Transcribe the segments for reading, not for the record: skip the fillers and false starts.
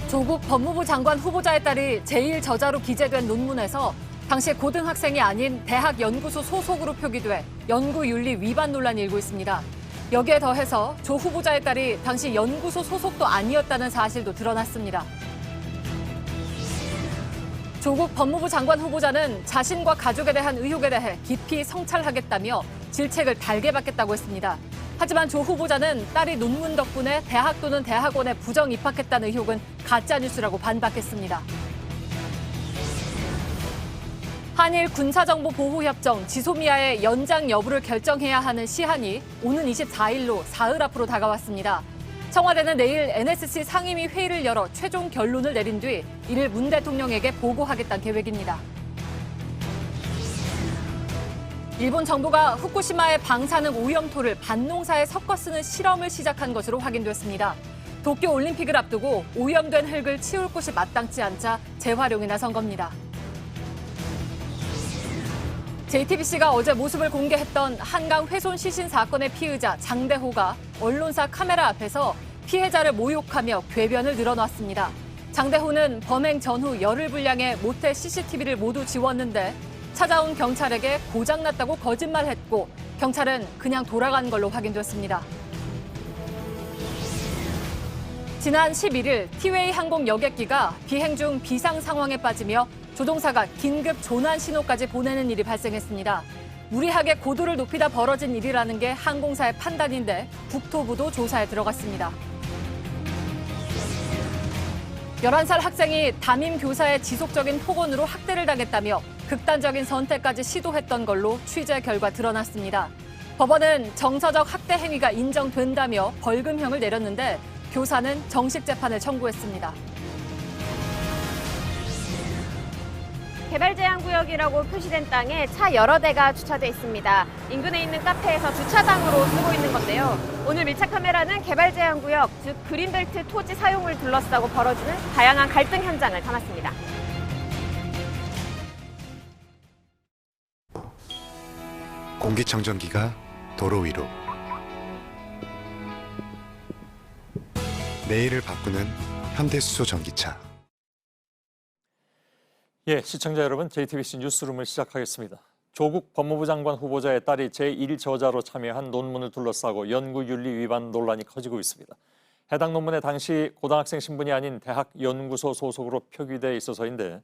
조국 법무부 장관 후보자의 딸이 제1저자로 기재된 논문에서 당시 고등학생이 아닌 대학 연구소 소속으로 표기돼 연구윤리 위반 논란이 일고 있습니다. 여기에 더해서 조 후보자의 딸이 당시 연구소 소속도 아니었다는 사실도 드러났습니다. 조국 법무부 장관 후보자는 자신과 가족에 대한 의혹에 대해 깊이 성찰하겠다며 질책을 달게 받겠다고 했습니다. 하지만 조 후보자는 딸이 논문 덕분에 대학 또는 대학원에 부정 입학했다는 의혹은 가짜뉴스라고 반박했습니다. 한일 군사정보보호협정 지소미아의 연장 여부를 결정해야 하는 시한이 오는 24일로 사흘 앞으로 다가왔습니다. 청와대는 내일 NSC 상임위 회의를 열어 최종 결론을 내린 뒤 이를 문 대통령에게 보고하겠다는 계획입니다. 일본 정부가 후쿠시마의 방사능 오염토를 밭농사에 섞어 쓰는 실험을 시작한 것으로 확인됐습니다. 도쿄올림픽을 앞두고 오염된 흙을 치울 곳이 마땅치 않자 재활용에 나선 겁니다. JTBC가 어제 모습을 공개했던 한강 훼손 시신 사건의 피의자 장대호가 언론사 카메라 앞에서 피해자를 모욕하며 궤변을 늘어놨습니다. 장대호는 범행 전후 열흘 분량의 모텔 CCTV를 모두 지웠는데 찾아온 경찰에게 고장났다고 거짓말했고 경찰은 그냥 돌아간 걸로 확인됐습니다. 지난 11일 티웨이 항공 여객기가 비행 중 비상 상황에 빠지며 조종사가 긴급 조난 신호까지 보내는 일이 발생했습니다. 무리하게 고도를 높이다 벌어진 일이라는 게 항공사의 판단인데 국토부도 조사에 들어갔습니다. 11살 학생이 담임 교사의 지속적인 폭언으로 학대를 당했다며 극단적인 선택까지 시도했던 걸로 취재 결과 드러났습니다. 법원은 정서적 학대 행위가 인정된다며 벌금형을 내렸는데 교사는 정식 재판을 청구했습니다. 개발 제한 구역이라고 표시된 땅에 차 여러 대가 주차돼 있습니다. 인근에 있는 카페에서 주차장으로 쓰고 있는 건데요. 오늘 밀착 카메라는 개발 제한 구역, 즉 그린벨트 토지 사용을 둘러싸고 벌어지는 다양한 갈등 현장을 담았습니다. 공기청정기가 도로 위로. 내일을 바꾸는 현대수소 전기차. 예, 시청자 여러분, JTBC 뉴스룸을 시작하겠습니다. 조국 법무부 장관 후보자의 딸이 제1저자로 참여한 논문을 둘러싸고 연구윤리 위반 논란이 커지고 있습니다. 해당 논문에 당시 고등학생 신분이 아닌 대학 연구소 소속으로 표기돼 있어서인데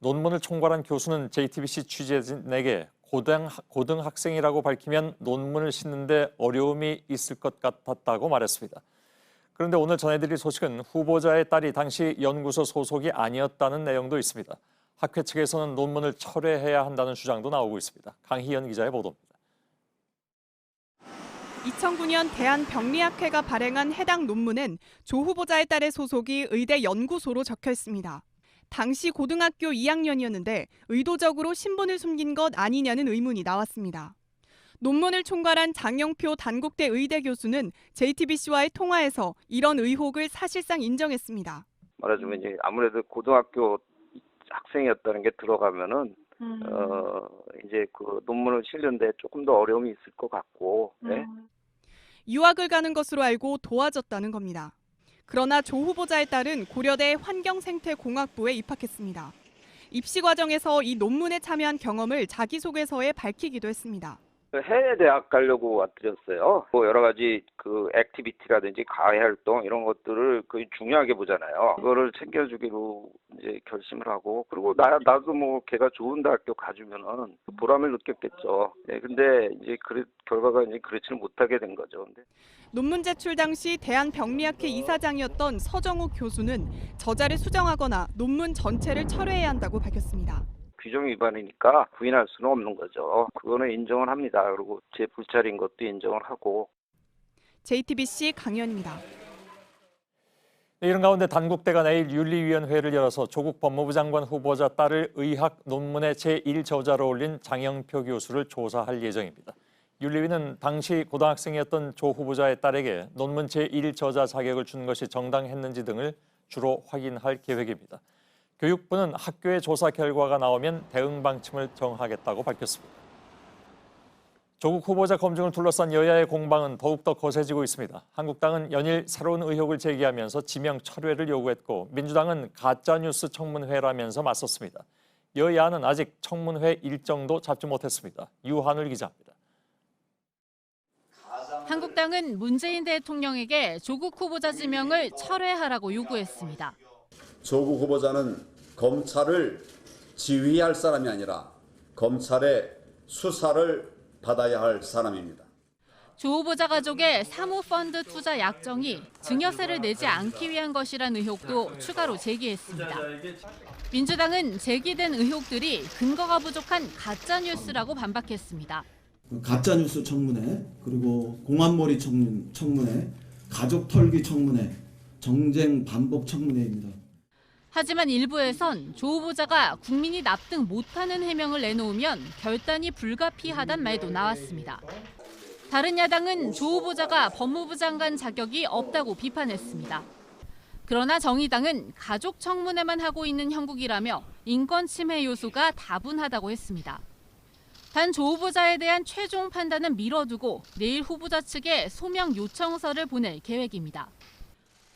논문을 총괄한 교수는 JTBC 취재진에게 고등학생이라고 밝히면 논문을 싣는데 어려움이 있을 것 같았다고 말했습니다. 그런데 오늘 전해드릴 소식은 후보자의 딸이 당시 연구소 소속이 아니었다는 내용도 있습니다. 학회 측에서는 논문을 철회해야 한다는 주장도 나오고 있습니다. 강희연 기자의 보도입니다. 2009년 대한병리학회가 발행한 해당 논문엔 조 후보자의 딸의 소속이 의대 연구소로 적혀 있습니다. 당시 고등학교 2학년이었는데 의도적으로 신분을 숨긴 것 아니냐는 의문이 나왔습니다. 논문을 총괄한 장영표 단국대 의대 교수는 JTBC와의 통화에서 이런 의혹을 사실상 인정했습니다. 말하자면 이제 아무래도 고등학교 학생이었다는 게 들어가면은 이제 그 논문을 실는데 조금 더 어려움이 있을 것 같고. 네. 유학을 가는 것으로 알고 도와줬다는 겁니다. 그러나 조 후보자의 딸은 고려대 환경생태공학부에 입학했습니다. 입시 과정에서 이 논문에 참여한 경험을 자기소개서에 밝히기도 했습니다. 해외 대학 가려고 왔드렸어요. 뭐 여러 가지 그 액티비티라든지 과외 활동 이런 것들을 거의 중요하게 보잖아요. 그거를 챙겨주기로 이제 결심을 하고 그리고 나도 뭐 걔가 좋은 대학교 가주면은 보람을 느꼈겠죠. 네, 근데 이제 결과가 이제 그렇지는 못하게 된 거죠. 근데. 논문 제출 당시 대한병리학회 이사장이었던 서정욱 교수는 저자를 수정하거나 논문 전체를 철회해야 한다고 밝혔습니다. 규정 위반이니까 부인할 수는 없는 거죠. 그거는 인정을 합니다. 그리고 제 불찰인 것도 인정을 하고. JTBC 강연입니다. 네, 이런 가운데 단국대가 내일 윤리위원회를 열어서 조국 법무부 장관 후보자 딸을 의학 논문의 제1저자로 올린 장영표 교수를 조사할 예정입니다. 윤리위는 당시 고등학생이었던 조 후보자의 딸에게 논문 제1저자 자격을 준 것이 정당했는지 등을 주로 확인할 계획입니다. 교육부는 학교의 조사 결과가 나오면 대응 방침을 정하겠다고 밝혔습니다. 조국 후보자 검증을 둘러싼 여야의 공방은 더욱더 거세지고 있습니다. 한국당은 연일 새로운 의혹을 제기하면서 지명 철회를 요구했고 민주당은 가짜뉴스 청문회라면서 맞섰습니다. 여야는 아직 청문회 일정도 잡지 못했습니다. 유한울 기자입니다. 한국당은 문재인 대통령에게 조국 후보자 지명을 철회하라고 요구했습니다. 조국 후보자는 검찰을 지휘할 사람이 아니라 검찰의 수사를 받아야 할 사람입니다. 조 후보자 가족의 사모펀드 투자 약정이 증여세를 내지 않기 위한 것이란 의혹도 추가로 제기했습니다. 민주당은 제기된 의혹들이 근거가 부족한 가짜뉴스라고 반박했습니다. 가짜뉴스 청문회, 그리고 공안몰이 청문회, 가족 털기 청문회, 정쟁 반복 청문회입니다. 하지만 일부에선 조 후보자가 국민이 납득 못하는 해명을 내놓으면 결단이 불가피하단 말도 나왔습니다. 다른 야당은 조 후보자가 법무부 장관 자격이 없다고 비판했습니다. 그러나 정의당은 가족 청문회만 하고 있는 형국이라며 인권 침해 요소가 다분하다고 했습니다. 단 조 후보자에 대한 최종 판단은 미뤄두고 내일 후보자 측에 소명 요청서를 보낼 계획입니다.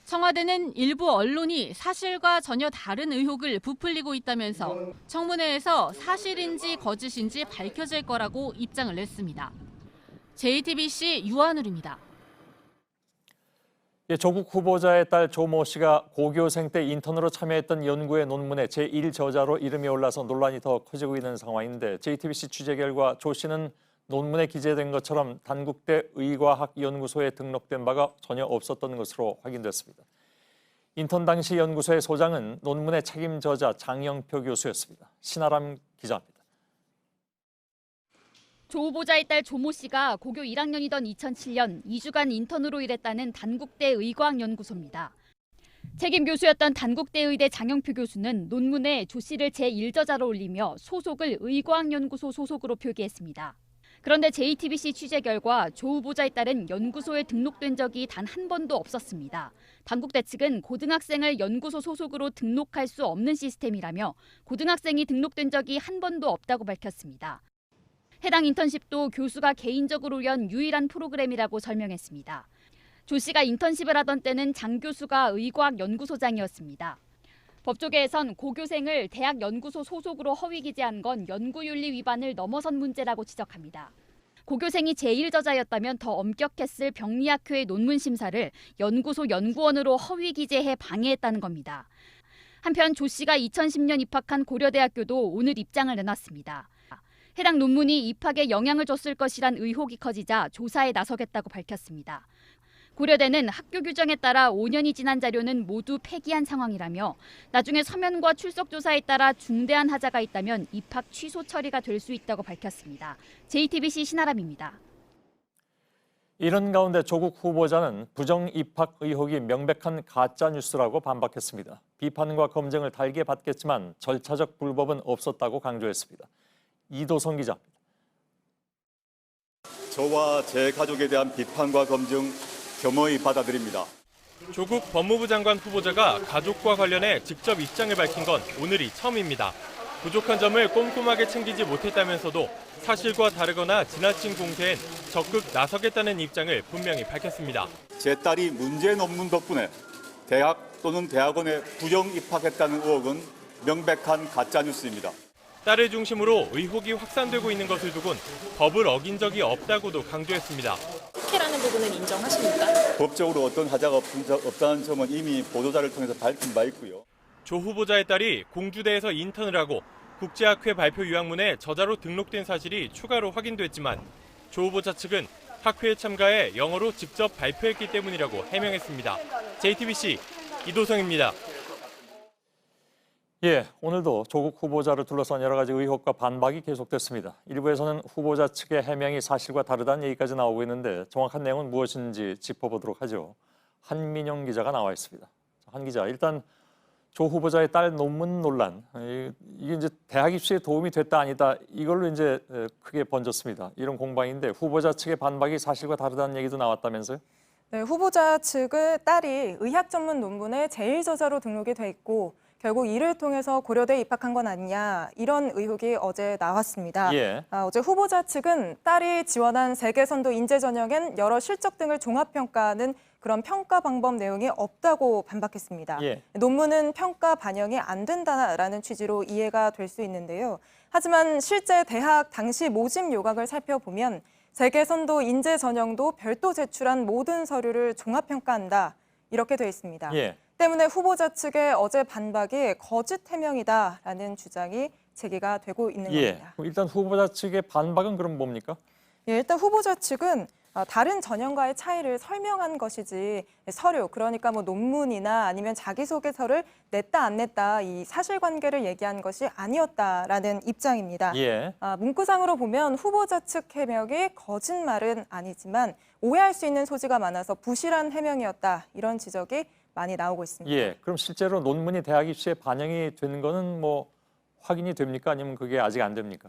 청와대는 일부 언론이 사실과 전혀 다른 의혹을 부풀리고 있다면서 청문회에서 사실인지 거짓인지 밝혀질 거라고 입장을 냈습니다. JTBC 유한울입니다. 조국 후보자의 딸 조모 씨가 고교생 때 인턴으로 참여했던 연구의 논문에 제1저자로 이름이 올라서 논란이 더 커지고 있는 상황인데 JTBC 취재 결과 조 씨는 논문에 기재된 것처럼 단국대 의과학연구소에 등록된 바가 전혀 없었던 것으로 확인됐습니다. 인턴 당시 연구소의 소장은 논문의 책임 저자 장영표 교수였습니다. 신아람 기자입니다. 조 후보자의 딸 조모 씨가 고교 1학년이던 2007년 2주간 인턴으로 일했다는 단국대 의과학연구소입니다. 책임 교수였던 단국대 의대 장영표 교수는 논문에 조 씨를 제1저자로 올리며 소속을 의과학연구소 소속으로 표기했습니다. 그런데 JTBC 취재 결과 조 후보자의 딸은 연구소에 등록된 적이 단 한 번도 없었습니다. 단국대 측은 고등학생을 연구소 소속으로 등록할 수 없는 시스템이라며 고등학생이 등록된 적이 한 번도 없다고 밝혔습니다. 해당 인턴십도 교수가 개인적으로 연 유일한 프로그램이라고 설명했습니다. 조 씨가 인턴십을 하던 때는 장 교수가 의과학연구소장이었습니다. 법조계에선 고교생을 대학 연구소 소속으로 허위 기재한 건 연구윤리 위반을 넘어선 문제라고 지적합니다. 고교생이 제1저자였다면 더 엄격했을 병리학회의 논문 심사를 연구소 연구원으로 허위 기재해 방해했다는 겁니다. 한편 조 씨가 2010년 입학한 고려대학교도 오늘 입장을 내놨습니다. 해당 논문이 입학에 영향을 줬을 것이란 의혹이 커지자 조사에 나서겠다고 밝혔습니다. 고려대는 학교 규정에 따라 5년이 지난 자료는 모두 폐기한 상황이라며 나중에 서면과 출석 조사에 따라 중대한 하자가 있다면 입학 취소 처리가 될 수 있다고 밝혔습니다. JTBC 신아람입니다. 이런 가운데 조국 후보자는 부정 입학 의혹이 명백한 가짜 뉴스라고 반박했습니다. 비판과 검증을 달게 받겠지만 절차적 불법은 없었다고 강조했습니다. 이도성 기자입니다. 저와 제 가족에 대한 비판과 검증 겸허히 받아들입니다. 조국 법무부 장관 후보자가 가족과 관련해 직접 입장을 밝힌 건 오늘이 처음입니다. 부족한 점을 꼼꼼하게 챙기지 못했다면서도 사실과 다르거나 지나친 공세엔 적극 나서겠다는 입장을 분명히 밝혔습니다. 제 딸이 문제 논문 덕분에 대학 또는 대학원에 부정 입학했다는 의혹은 명백한 가짜뉴스입니다. 딸을 중심으로 의혹이 확산되고 있는 것을 두곤 법을 어긴 적이 없다고도 강조했습니다. 특혜라는 부분은 인정하십니까? 법적으로 어떤 하자가 없다는 점은 이미 보도자를 통해서 밝힌 바 있고요. 조 후보자의 딸이 공주대에서 인턴을 하고 국제학회 발표 요약문에 저자로 등록된 사실이 추가로 확인됐지만 조 후보자 측은 학회에 참가해 영어로 직접 발표했기 때문이라고 해명했습니다. JTBC 이도성입니다. 오늘도 조국 후보자를 둘러싼 여러 가지 의혹과 반박이 계속됐습니다. 일부에서는 후보자 측의 해명이 사실과 다르다는 얘기까지 나오고 있는데 정확한 내용은 무엇인지 짚어보도록 하죠. 한민영 기자가 나와 있습니다. 한 기자, 일단 조 후보자의 딸 논문 논란, 이게 이제 대학 입시에 도움이 됐다 아니다 이걸로 이제 크게 번졌습니다. 이런 공방인데 후보자 측의 반박이 사실과 다르다는 얘기도 나왔다면서요? 네, 후보자 측의 딸이 의학 전문 논문에 제1저자로 등록이 돼 있고 결국 이를 통해서 고려대에 입학한 건 아니냐 이런 의혹이 어제 나왔습니다. 예. 어제 후보자 측은 딸이 지원한 세계선도 인재 전형엔 여러 실적 등을 종합평가하는 그런 평가 방법 내용이 없다고 반박했습니다. 예. 논문은 평가 반영이 안 된다라는 취지로 이해가 될 수 있는데요. 하지만 실제 대학 당시 모집 요강을 살펴보면 세계선도 인재 전형도 별도 제출한 모든 서류를 종합평가한다 이렇게 돼 있습니다. 예. 때문에 후보자 측의 어제 반박이 거짓 해명이다라는 주장이 제기가 되고 있는 예. 겁니다. 그럼 일단 후보자 측의 반박은 그럼 뭡니까? 예, 일단 후보자 측은 다른 전형과의 차이를 설명한 것이지 서류, 그러니까 뭐 논문이나 아니면 자기소개서를 냈다 안 냈다 이 사실관계를 얘기한 것이 아니었다라는 입장입니다. 예. 문구상으로 보면 후보자 측 해명이 거짓말은 아니지만 오해할 수 있는 소지가 많아서 부실한 해명이었다 이런 지적이 많이 나오고 있습니다. 예. 그럼 실제로 논문이 대학 입시에 반영이 되는 거는 뭐 확인이 됩니까? 아니면 그게 아직 안 됩니까?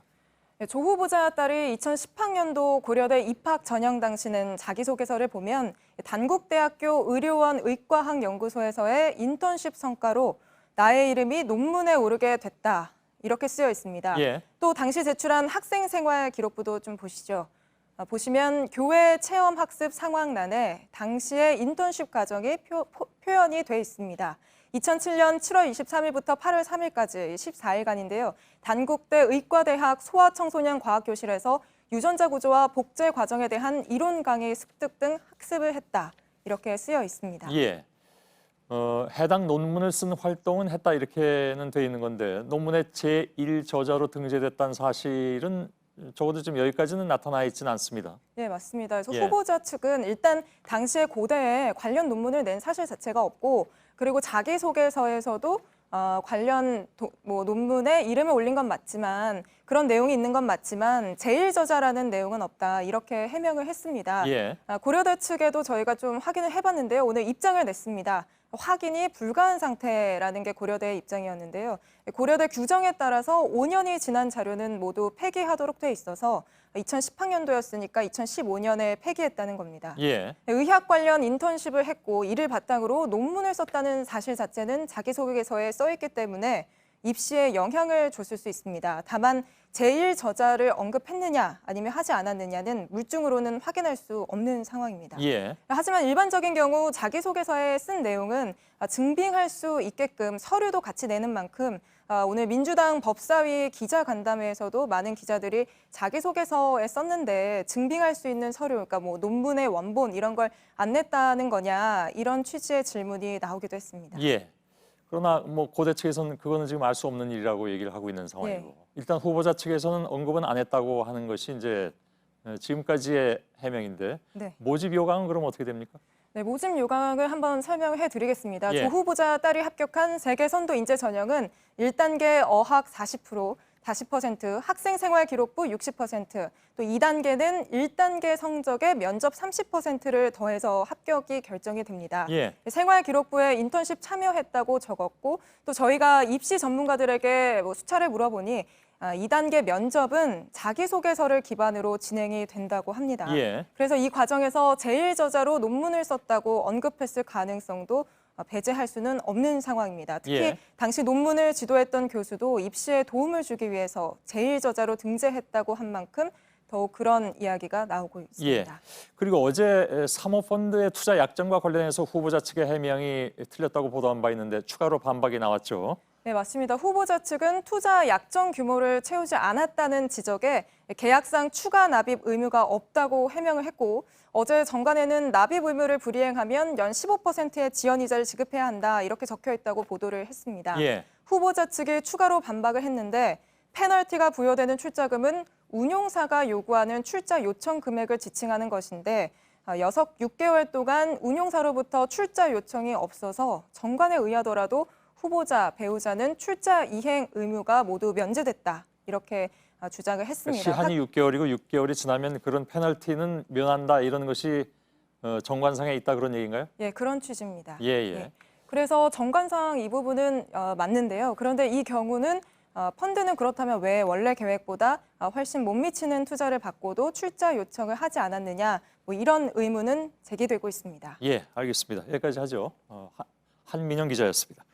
조 후보자 딸이 2010학년도 고려대 입학 전형 당시는 자기소개서를 보면 단국대학교 의료원 의과학연구소에서의 인턴십 성과로 나의 이름이 논문에 오르게 됐다 이렇게 쓰여 있습니다. 예. 또 당시 제출한 학생생활 기록부도 좀 보시죠. 보시면 교회 체험학습 상황란에 당시의 인턴십 과정이 표현이 돼 있습니다. 2007년 7월 23일부터 8월 3일까지 14일간인데요. 단국대 의과대학 소아청소년 과학교실에서 유전자 구조와 복제 과정에 대한 이론 강의 습득 등 학습을 했다. 이렇게 쓰여 있습니다. 예. 해당 논문을 쓴 활동은 했다 이렇게는 돼 있는 건데 논문의 제1저자로 등재됐다는 사실은 적어도 좀 여기까지는 나타나 있지는 않습니다. 네, 맞습니다. 그래서 예. 후보자 측은 일단 당시에 고대에 관련 논문을 낸 사실 자체가 없고 그리고 자기소개서에서도 관련 논문에 이름을 올린 건 맞지만 그런 내용이 있는 건 맞지만 제1저자라는 내용은 없다 이렇게 해명을 했습니다. 예. 고려대 측에도 저희가 좀 확인을 해봤는데요. 오늘 입장을 냈습니다. 확인이 불가한 상태라는 게 고려대의 입장이었는데요. 고려대 규정에 따라서 5년이 지난 자료는 모두 폐기하도록 돼 있어서 2010학년도였으니까 2015년에 폐기했다는 겁니다. 예. 의학 관련 인턴십을 했고 이를 바탕으로 논문을 썼다는 사실 자체는 자기소개서에 써있기 때문에 입시에 영향을 줬을 수 있습니다. 다만 제1저자를 언급했느냐 아니면 하지 않았느냐는 물증으로는 확인할 수 없는 상황입니다. 예. 하지만 일반적인 경우 자기소개서에 쓴 내용은 증빙할 수 있게끔 서류도 같이 내는 만큼 오늘 민주당 법사위 기자간담회에서도 많은 기자들이 자기소개서에 썼는데 증빙할 수 있는 서류, 그러니까 뭐 논문의 원본 이런 걸 안 냈다는 거냐 이런 취지의 질문이 나오기도 했습니다. 예. 그러나 뭐 고대 측에서는 그거는 지금 알 수 없는 일이라고 얘기를 하고 있는 상황이고 예. 일단 후보자 측에서는 언급은 안 했다고 하는 것이 이제 지금까지의 해명인데 네. 모집 요강은 그럼 어떻게 됩니까? 네, 모집 요강을 한번 설명해 드리겠습니다. 예. 조 후보자 딸이 합격한 세계선도 인재 전형은 1단계 어학 40%, 학생생활기록부 60%, 또 2단계는 1단계 성적의 면접 30%를 더해서 합격이 결정이 됩니다. 예. 생활기록부에 인턴십 참여했다고 적었고 또 저희가 입시 전문가들에게 수차례 물어보니 2단계 면접은 자기소개서를 기반으로 진행이 된다고 합니다. 예. 그래서 이 과정에서 제1저자로 논문을 썼다고 언급했을 가능성도 배제할 수는 없는 상황입니다. 특히 예. 당시 논문을 지도했던 교수도 입시에 도움을 주기 위해서 제1저자로 등재했다고 한 만큼 더욱 그런 이야기가 나오고 있습니다. 예. 그리고 어제 사모펀드의 투자 약정과 관련해서 후보자 측의 해명이 틀렸다고 보도한 바 있는데 추가로 반박이 나왔죠. 네, 맞습니다. 후보자 측은 투자 약정 규모를 채우지 않았다는 지적에 계약상 추가 납입 의무가 없다고 해명을 했고 어제 정관에는 납입 의무를 불이행하면 연 15%의 지연이자를 지급해야 한다 이렇게 적혀 있다고 보도를 했습니다. 예. 후보자 측이 추가로 반박을 했는데 페널티가 부여되는 출자금은 운용사가 요구하는 출자 요청 금액을 지칭하는 것인데 여석 6개월 동안 운용사로부터 출자 요청이 없어서 정관에 의하더라도 후보자, 배우자는 출자 이행 의무가 모두 면제됐다. 이렇게 주장을 했습니다. 시한이 6개월이고 6개월이 지나면 그런 페널티는 면한다 이런 것이 정관상에 있다 그런 얘기인가요? 예, 그런 취지입니다. 예, 예. 그래서 정관상 이 부분은 맞는데요. 그런데 이 경우는 펀드는 그렇다면 왜 원래 계획보다 훨씬 못 미치는 투자를 받고도 출자 요청을 하지 않았느냐 뭐 이런 의문은 제기되고 있습니다. 예, 알겠습니다. 여기까지 하죠. 한민영 기자였습니다.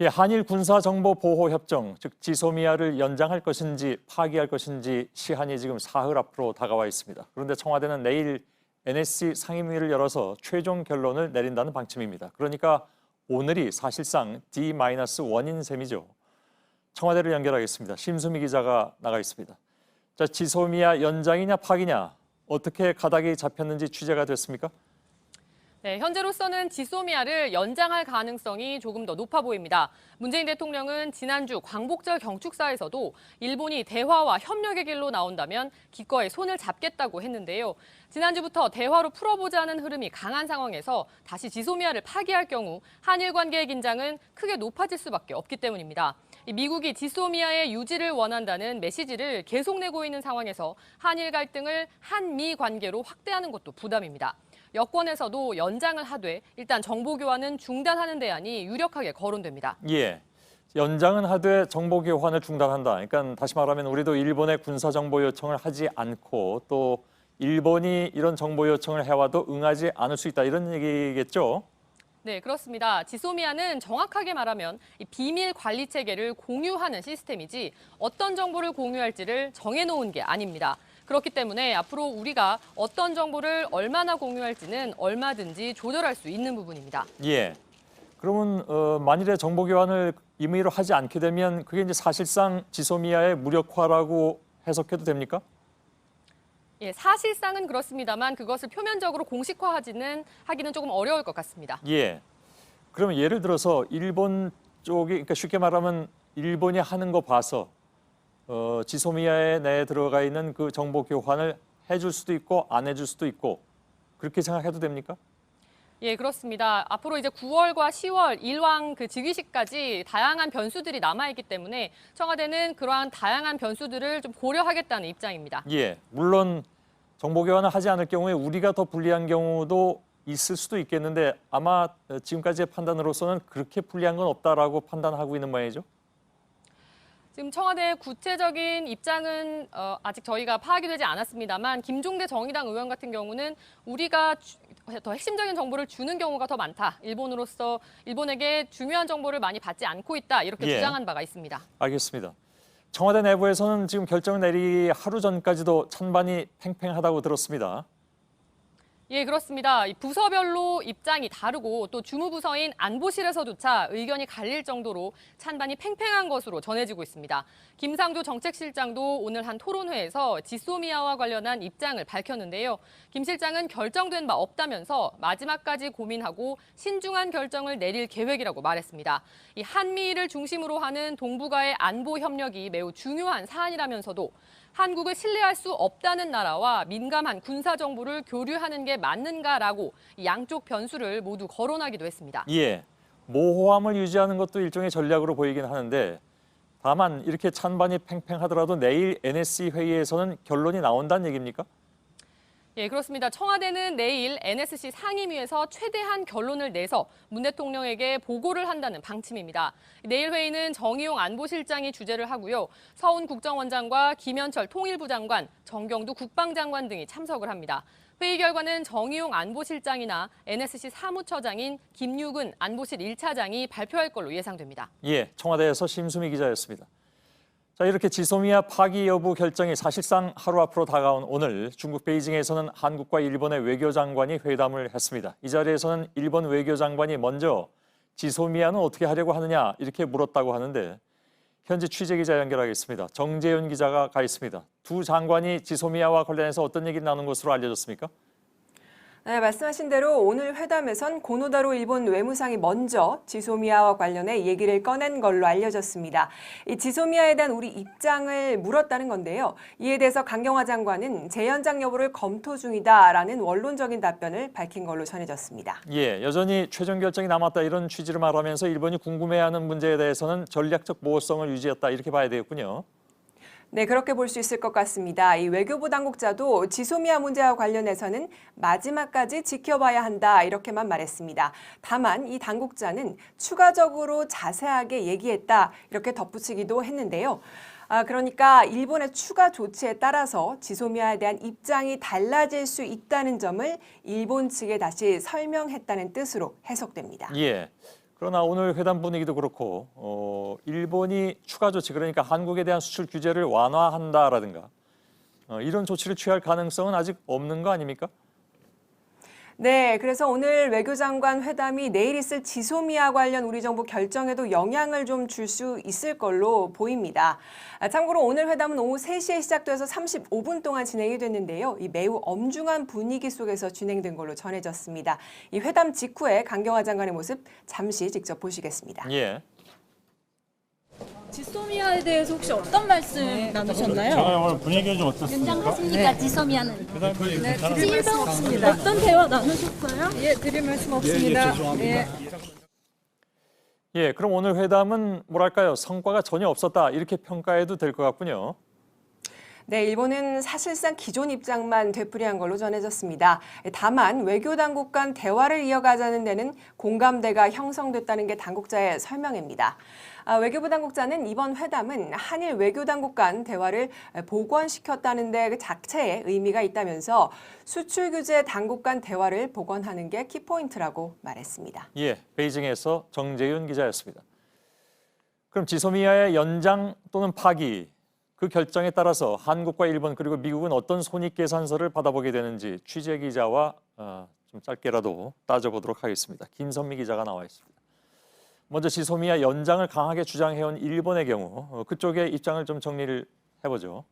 예, 한일 군사정보보호협정, 즉 지소미아를 연장할 것인지 파기할 것인지 시한이 지금 사흘 앞으로 다가와 있습니다. 그런데 청와대는 내일 NSC 상임위를 열어서 최종 결론을 내린다는 방침입니다. 그러니까 오늘이 사실상 D-1인 셈이죠. 청와대를 연결하겠습니다. 심수미 기자가 나가 있습니다. 자, 지소미아 연장이냐 파기냐 어떻게 가닥이 잡혔는지 취재가 됐습니까? 네, 현재로서는 지소미아를 연장할 가능성이 조금 더 높아 보입니다. 문재인 대통령은 지난주 광복절 경축사에서도 일본이 대화와 협력의 길로 나온다면 기꺼이 손을 잡겠다고 했는데요. 지난주부터 대화로 풀어보자는 흐름이 강한 상황에서 다시 지소미아를 파기할 경우 한일 관계의 긴장은 크게 높아질 수밖에 없기 때문입니다. 미국이 지소미아의 유지를 원한다는 메시지를 계속 내고 있는 상황에서 한일 갈등을 한미 관계로 확대하는 것도 부담입니다. 여권에서도 연장을 하되 일단 정보 교환은 중단하는 대안이 유력하게 거론됩니다. 예, 연장은 하되 정보 교환을 중단한다. 그러니까 다시 말하면 우리도 일본의 군사 정보 요청을 하지 않고 또 일본이 이런 정보 요청을 해와도 응하지 않을 수 있다 이런 얘기겠죠? 네, 그렇습니다. 지소미아는 정확하게 말하면 이 비밀 관리 체계를 공유하는 시스템이지 어떤 정보를 공유할지를 정해놓은 게 아닙니다. 그렇기 때문에 앞으로 우리가 어떤 정보를 얼마나 공유할지는 얼마든지 조절할 수 있는 부분입니다. 예. 그러면 만일에 정보 교환을 임의로 하지 않게 되면 그게 이제 사실상 지소미아의 무력화라고 해석해도 됩니까? 예, 사실상은 그렇습니다만 그것을 표면적으로 공식화하기는 조금 어려울 것 같습니다. 예. 그러면 예를 들어서 일본 쪽이 그러니까 쉽게 말하면 일본이 하는 거 봐서 지소미아에 내에 들어가 있는 그 정보 교환을 해줄 수도 있고 안 해줄 수도 있고 그렇게 생각해도 됩니까? 예, 그렇습니다. 앞으로 이제 9월과 10월 일왕 그 즉위식까지 다양한 변수들이 남아있기 때문에 청와대는 그러한 다양한 변수들을 좀 고려하겠다는 입장입니다. 예, 물론 정보 교환을 하지 않을 경우에 우리가 더 불리한 경우도 있을 수도 있겠는데 아마 지금까지의 판단으로서는 그렇게 불리한 건 없다라고 판단하고 있는 모양이죠. 지금 청와대의 구체적인 입장은 아직 저희가 파악이 되지 않았습니다만 김종대 정의당 의원 같은 경우는 우리가 더 핵심적인 정보를 주는 경우가 더 많다. 일본에게 중요한 정보를 많이 받지 않고 있다. 이렇게 예. 주장한 바가 있습니다. 알겠습니다. 청와대 내부에서는 지금 결정을 내리기 하루 전까지도 찬반이 팽팽하다고 들었습니다. 예, 그렇습니다. 이 부서별로 입장이 다르고 또 주무부서인 안보실에서조차 의견이 갈릴 정도로 찬반이 팽팽한 것으로 전해지고 있습니다. 김상조 정책실장도 오늘 한 토론회에서 지소미아와 관련한 입장을 밝혔는데요. 김 실장은 결정된 바 없다면서 마지막까지 고민하고 신중한 결정을 내릴 계획이라고 말했습니다. 이 한미를 중심으로 하는 동북아의 안보 협력이 매우 중요한 사안이라면서도 한국을 신뢰할 수 없다는 나라와 민감한 군사 정보를 교류하는 게 맞는가라고 양쪽 변수를 모두 거론하기도 했습니다. 예, 모호함을 유지하는 것도 일종의 전략으로 보이긴 하는데 다만 이렇게 찬반이 팽팽하더라도 내일 NSC 회의에서는 결론이 나온다는 얘기입니까? 예, 그렇습니다. 청와대는 내일 NSC 상임위에서 최대한 결론을 내서 문 대통령에게 보고를 한다는 방침입니다. 내일 회의는 정의용 안보실장이 주재를 하고요. 서훈 국정원장과 김현철 통일부 장관, 정경두 국방장관 등이 참석을 합니다. 회의 결과는 정의용 안보실장이나 NSC 사무처장인 김유근 안보실 1차장이 발표할 걸로 예상됩니다. 예, 청와대에서 심수미 기자였습니다. 자, 이렇게 지소미아 파기 여부 결정이 사실상 하루 앞으로 다가온 오늘 중국 베이징에서는 한국과 일본의 외교장관이 회담을 했습니다. 이 자리에서는 일본 외교장관이 먼저 지소미아는 어떻게 하려고 하느냐 이렇게 물었다고 하는데 현재 취재기자 연결하겠습니다. 정재윤 기자가 가 있습니다. 두 장관이 지소미아와 관련해서 어떤 얘기를 나눈 것으로 알려졌습니까? 네, 말씀하신 대로 오늘 회담에선 고노다로 일본 외무상이 먼저 지소미아와 관련해 얘기를 꺼낸 걸로 알려졌습니다. 이 지소미아에 대한 우리 입장을 물었다는 건데요. 이에 대해서 강경화 장관은 재연장 여부를 검토 중이다라는 원론적인 답변을 밝힌 걸로 전해졌습니다. 예, 여전히 최종 결정이 남았다 이런 취지를 말하면서 일본이 궁금해하는 문제에 대해서는 전략적 모호성을 유지했다 이렇게 봐야 되겠군요. 네, 그렇게 볼 수 있을 것 같습니다. 이 외교부 당국자도 지소미아 문제와 관련해서는 마지막까지 지켜봐야 한다 이렇게만 말했습니다. 다만 이 당국자는 추가적으로 자세하게 얘기했다 이렇게 덧붙이기도 했는데요. 그러니까 일본의 추가 조치에 따라서 지소미아에 대한 입장이 달라질 수 있다는 점을 일본 측에 다시 설명했다는 뜻으로 해석됩니다. 예. 그러나 오늘 회담 분위기도 그렇고 일본이 추가 조치 그러니까 한국에 대한 수출 규제를 완화한다라든가 이런 조치를 취할 가능성은 아직 없는 거 아닙니까? 네, 그래서 오늘 외교장관 회담이 내일 있을 지소미아 관련 우리 정부 결정에도 영향을 좀 줄 수 있을 걸로 보입니다. 참고로 오늘 회담은 오후 3시에 시작돼서 35분 동안 진행이 됐는데요. 이 매우 엄중한 분위기 속에서 진행된 걸로 전해졌습니다. 이 회담 직후에 강경화 장관의 모습 잠시 직접 보시겠습니다. 예. 지소미아에 대해서 혹시 어떤 말씀 나누셨나요? 제가 오늘 분위기가 좀 어떻습니까? 긴장하십니까? 지소미아는? 네, 드릴 말씀 없습니다. 어떤 대화 나누셨어요? 예, 드릴 말씀 없습니다. 죄송합니다. 예, 그럼 오늘 회담은 뭐랄까요? 성과가 전혀 없었다 이렇게 평가해도 될 것 같군요. 네, 일본은 사실상 기존 입장만 되풀이한 걸로 전해졌습니다. 다만 외교 당국 간 대화를 이어가자는 데는 공감대가 형성됐다는 게 당국자의 설명입니다. 외교부 당국자는 이번 회담은 한일 외교 당국 간 대화를 복원시켰다는 데 그 자체에 의미가 있다면서 수출 규제 당국 간 대화를 복원하는 게 키포인트라고 말했습니다. 예, 베이징에서 정재윤 기자였습니다. 그럼 지소미아의 연장 또는 파기 그 결정에 따라서 한국과 일본 그리고 미국은 어떤 손익계산서를 받아보게 되는지 취재 기자와 좀 짧게라도 따져보도록 하겠습니다. 김선미 기자가 나와 있습니다. 먼저 지소미아 연장을 강하게 주장해온 일본의 경우 그쪽의 입장을 좀 정리를 해보죠.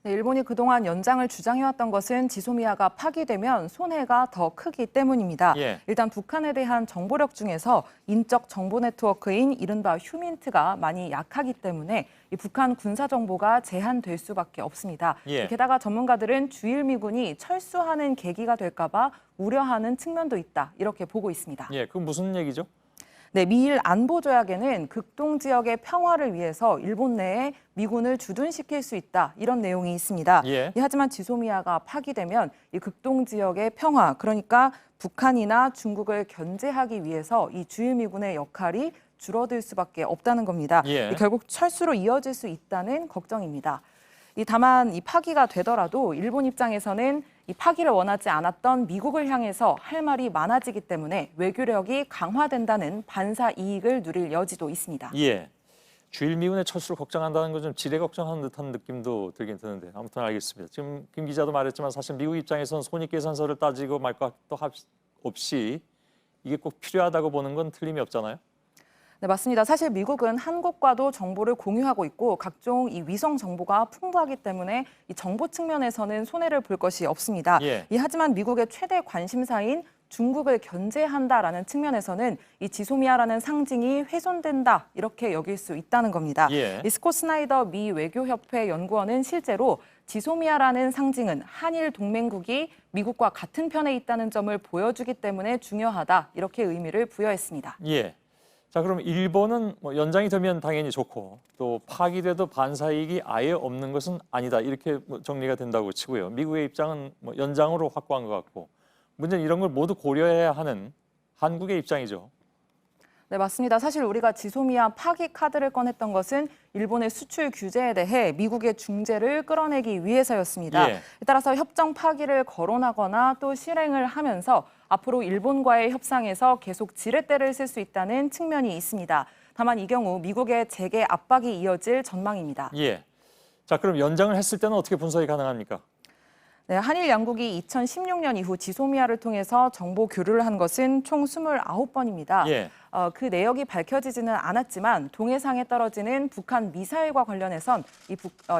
네, 일본이 그동안 연장을 주장해왔던 것은 지소미아가 파기되면 손해가 더 크기 때문입니다. 예. 일단 북한에 대한 정보력 중에서 인적 정보 네트워크인 이른바 휴민트가 많이 약하기 때문에 이 북한 군사 정보가 제한될 수밖에 없습니다. 예. 게다가 전문가들은 주일미군이 철수하는 계기가 될까 봐 우려하는 측면도 있다. 이렇게 보고 있습니다. 예, 그건 무슨 얘기죠? 네, 미일 안보 조약에는 극동 지역의 평화를 위해서 일본 내에 미군을 주둔시킬 수 있다. 이런 내용이 있습니다. 예. 하지만 지소미아가 파기되면 이 극동 지역의 평화, 그러니까 북한이나 중국을 견제하기 위해서 이 주일미군의 역할이 줄어들 수밖에 없다는 겁니다. 예. 결국 철수로 이어질 수 있다는 걱정입니다. 다만 이 파기가 되더라도 일본 입장에서는 이 파기를 원하지 않았던 미국을 향해서 할 말이 많아지기 때문에 외교력이 강화된다는 반사 이익을 누릴 여지도 있습니다. 예, 주일미군의 철수를 걱정한다는 건 좀 지레 걱정하는 듯한 느낌도 들긴 드는데 아무튼 알겠습니다. 지금 김 기자도 말했지만 사실 미국 입장에서는 손익계산서를 따지고 말 것도 없이 이게 꼭 필요하다고 보는 건 틀림이 없잖아요. 네, 맞습니다. 사실 미국은 한국과도 정보를 공유하고 있고 각종 이 위성 정보가 풍부하기 때문에 이 정보 측면에서는 손해를 볼 것이 없습니다. 예. 하지만 미국의 최대 관심사인 중국을 견제한다라는 측면에서는 이 지소미아라는 상징이 훼손된다 이렇게 여길 수 있다는 겁니다. 예. 이 스콧 스나이더 미 외교협회 연구원은 실제로 지소미아라는 상징은 한일 동맹국이 미국과 같은 편에 있다는 점을 보여주기 때문에 중요하다 이렇게 의미를 부여했습니다. 예. 자, 그럼 일본은 연장이 되면 당연히 좋고 또 파기돼도 반사이익이 아예 없는 것은 아니다 이렇게 정리가 된다고 치고요. 미국의 입장은 연장으로 확고한 것 같고 문제는 이런 걸 모두 고려해야 하는 한국의 입장이죠. 네, 맞습니다. 사실 우리가 지소미아 파기 카드를 꺼냈던 것은 일본의 수출 규제에 대해 미국의 중재를 끌어내기 위해서였습니다. 예. 따라서 협정 파기를 거론하거나 또 실행을 하면서 앞으로 일본과의 협상에서 계속 지렛대를 쓸 수 있다는 측면이 있습니다. 다만 이 경우 미국의 재계 압박이 이어질 전망입니다. 예. 자, 그럼 연장을 했을 때는 어떻게 분석이 가능합니까? 네, 한일 양국이 2016년 이후 지소미아를 통해서 정보 교류를 한 것은 총 29번입니다. 예. 그 내역이 밝혀지지는 않았지만 동해상에 떨어지는 북한 미사일과 관련해선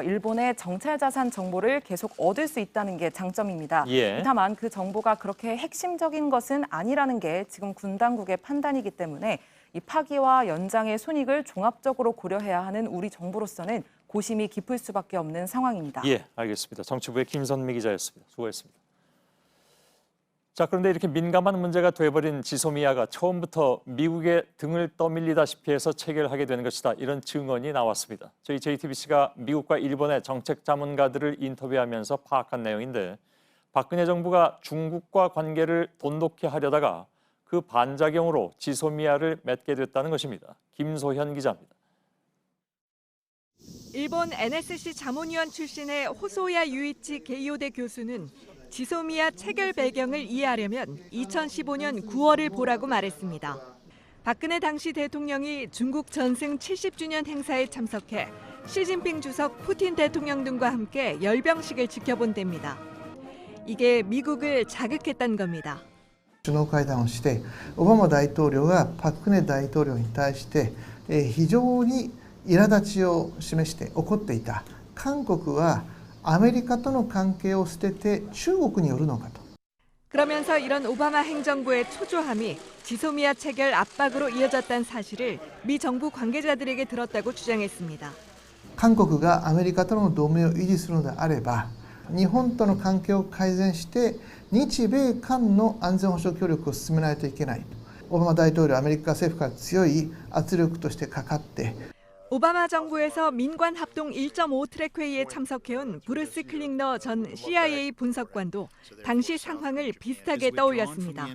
일본의 정찰 자산 정보를 계속 얻을 수 있다는 게 장점입니다. 예. 다만 그 정보가 그렇게 핵심적인 것은 아니라는 게 지금 군 당국의 판단이기 때문에 이 파기와 연장의 손익을 종합적으로 고려해야 하는 우리 정부로서는 고심이 깊을 수밖에 없는 상황입니다. 예, 알겠습니다. 정치부의 김선미 기자였습니다. 수고했습니다. 자, 그런데 이렇게 민감한 문제가 돼버린 지소미아가 처음부터 미국의 등을 떠밀리다시피 해서 체결하게 되는 것이다. 이런 증언이 나왔습니다. 저희 JTBC가 미국과 일본의 정책 자문가들을 인터뷰하면서 파악한 내용인데 박근혜 정부가 중국과 관계를 돈독히 하려다가 그 반작용으로 지소미아를 맺게 됐다는 것입니다. 김소현 기자입니다. 일본 NSC 자문위원 출신의 호소야 유이치 게이오대 교수는 지소미아 체결 배경을 이해하려면 2015년 9월을 보라고 말했습니다. 박근혜 당시 대통령이 중국 전승 70주년 행사에 참석해 시진핑 주석, 푸틴 대통령 등과 함께 열병식을 지켜본 때입니다. 이게 미국을 자극했던 겁니다. 首脳会談をして、オバマ大統領がパク・クネ大統領に対して非常に苛立ちを示して怒っていた。韓国はアメリカとの関係を捨てて中国に寄るのかと。 그러면서 이런 오바마 행정부의 초조함이 지소미아 체결 압박으로 이어졌다는 사실을 미 정부 관계자들에게 들었다고 주장했습니다. 韓国がアメリカとの同盟を維持するのであれば、日本との関係を改善して日米韓の安全保障協力を進めないといけない。オバマ大統領、アメリカ政府から強い圧力としてかかって。 오바마 정부에서 민관 합동 1.5 트랙 회의에 참석해온 브루스 클링너 전 CIA 분석관도 당시 상황을 비슷하게 떠올렸습니다.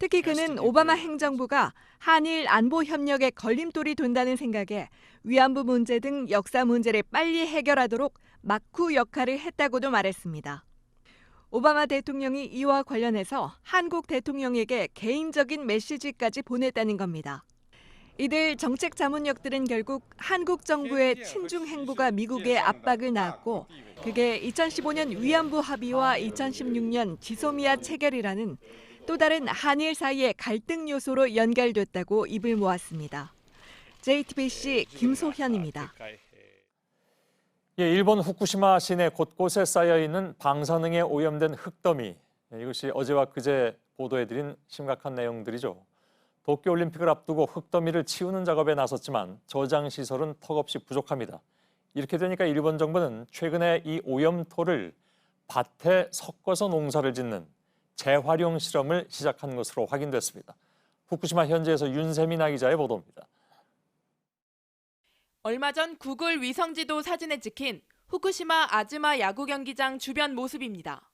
특히 그는 오바마 행정부가 한일 안보 협력에 걸림돌이 된다는 생각에 위안부 문제 등 역사 문제를 빨리 해결하도록 막후 역할을 했다고도 말했습니다. 오바마 대통령이 이와 관련해서 한국 대통령에게 개인적인 메시지까지 보냈다는 겁니다. 이들 정책 자문역들은 결국 한국 정부의 친중 행보가 미국의 압박을 낳았고 그게 2015년 위안부 합의와 2016년 지소미아 체결이라는 또 다른 한일 사이의 갈등 요소로 연결됐다고 입을 모았습니다. JTBC 김소현입니다. 예, 일본 후쿠시마 시내 곳곳에 쌓여있는 방사능에 오염된 흙더미. 이것이 어제와 그제 보도해드린 심각한 내용들이죠. 도쿄올림픽을 앞두고 흙더미를 치우는 작업에 나섰지만 저장시설은 턱없이 부족합니다. 이렇게 되니까 일본 정부는 최근에 이 오염토를 밭에 섞어서 농사를 짓는 재활용 실험을 시작한 것으로 확인됐습니다. 후쿠시마 현지에서 윤세민아 기자의 보도입니다. 얼마 전 구글 위성지도 사진에 찍힌 후쿠시마 아즈마 야구 경기장 주변 모습입니다.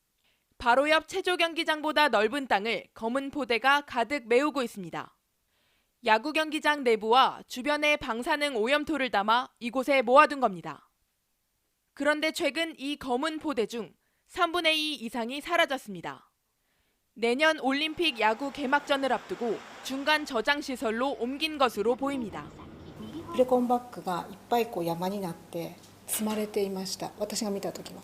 바로 옆 체조 경기장보다 넓은 땅을 검은 포대가 가득 메우고 있습니다. 야구 경기장 내부와 주변에 방사능 오염토를 담아 이곳에 모아둔 겁니다. 그런데 최근 이 검은 포대 중 3분의 2 이상이 사라졌습니다. 내년 올림픽 야구 개막전을 앞두고 중간 저장 시설로 옮긴 것으로 보입니다. プレコンバッグがいっぱい山になって積まれていました。私が見た時は。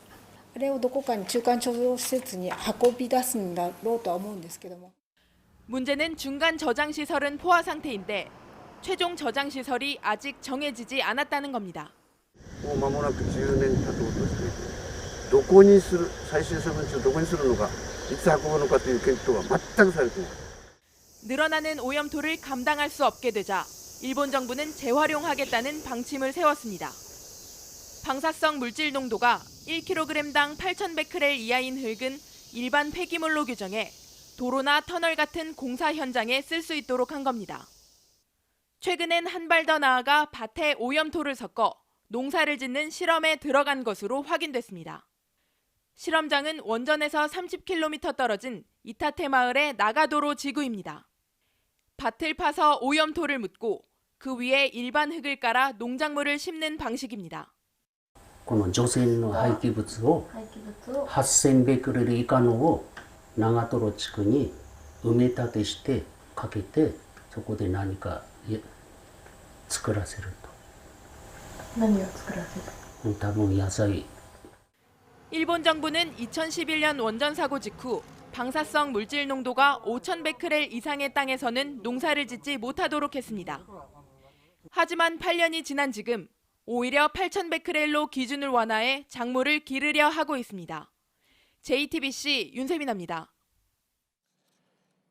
あれをどこかに中間貯蔵施設に運び出すんだろうとは思うんですけども。 문제는 중간 저장 시설은 포화 상태인데 최종 저장 시설이 아직 정해지지 않았다는 겁니다. もう間もなく10年経とうとしていて、どこにする最終処分地をどこにするのか、いつ運ぶのかという検討は全くされていない。 늘어나는 오염토를 감당할 수 없게 되자 일본 정부는 재활용하겠다는 방침을 세웠습니다. 방사성 물질 농도가 1kg당 8,100베크렐 이하인 흙은 일반 폐기물로 규정해 도로나 터널 같은 공사 현장에 쓸 수 있도록 한 겁니다. 최근엔 한 발 더 나아가 밭에 오염토를 섞어 농사를 짓는 실험에 들어간 것으로 확인됐습니다. 실험장은 원전에서 30km 떨어진 이타테 마을의 나가도로 지구입니다. 밭을 파서 오염토를 묻고 그 위에 일반 흙을 깔아 농작물을 심는 방식입니다. この除染の廃棄物を8000ベクレル以下のを長瀞地区に埋め立てしてかけてそこで何か作らせると。何を作らせる？多分野菜。 일본 정부는 2011년 원전 사고 직후 방사성 물질 농도가 5,100베크렐 이상의 땅에서는 농사를 짓지 못하도록 했습니다. 하지만 8년이 지난 지금 오히려 8,100베크렐로 기준을 완화해 작물을 기르려 하고 있습니다. JTBC 윤세민아입니다.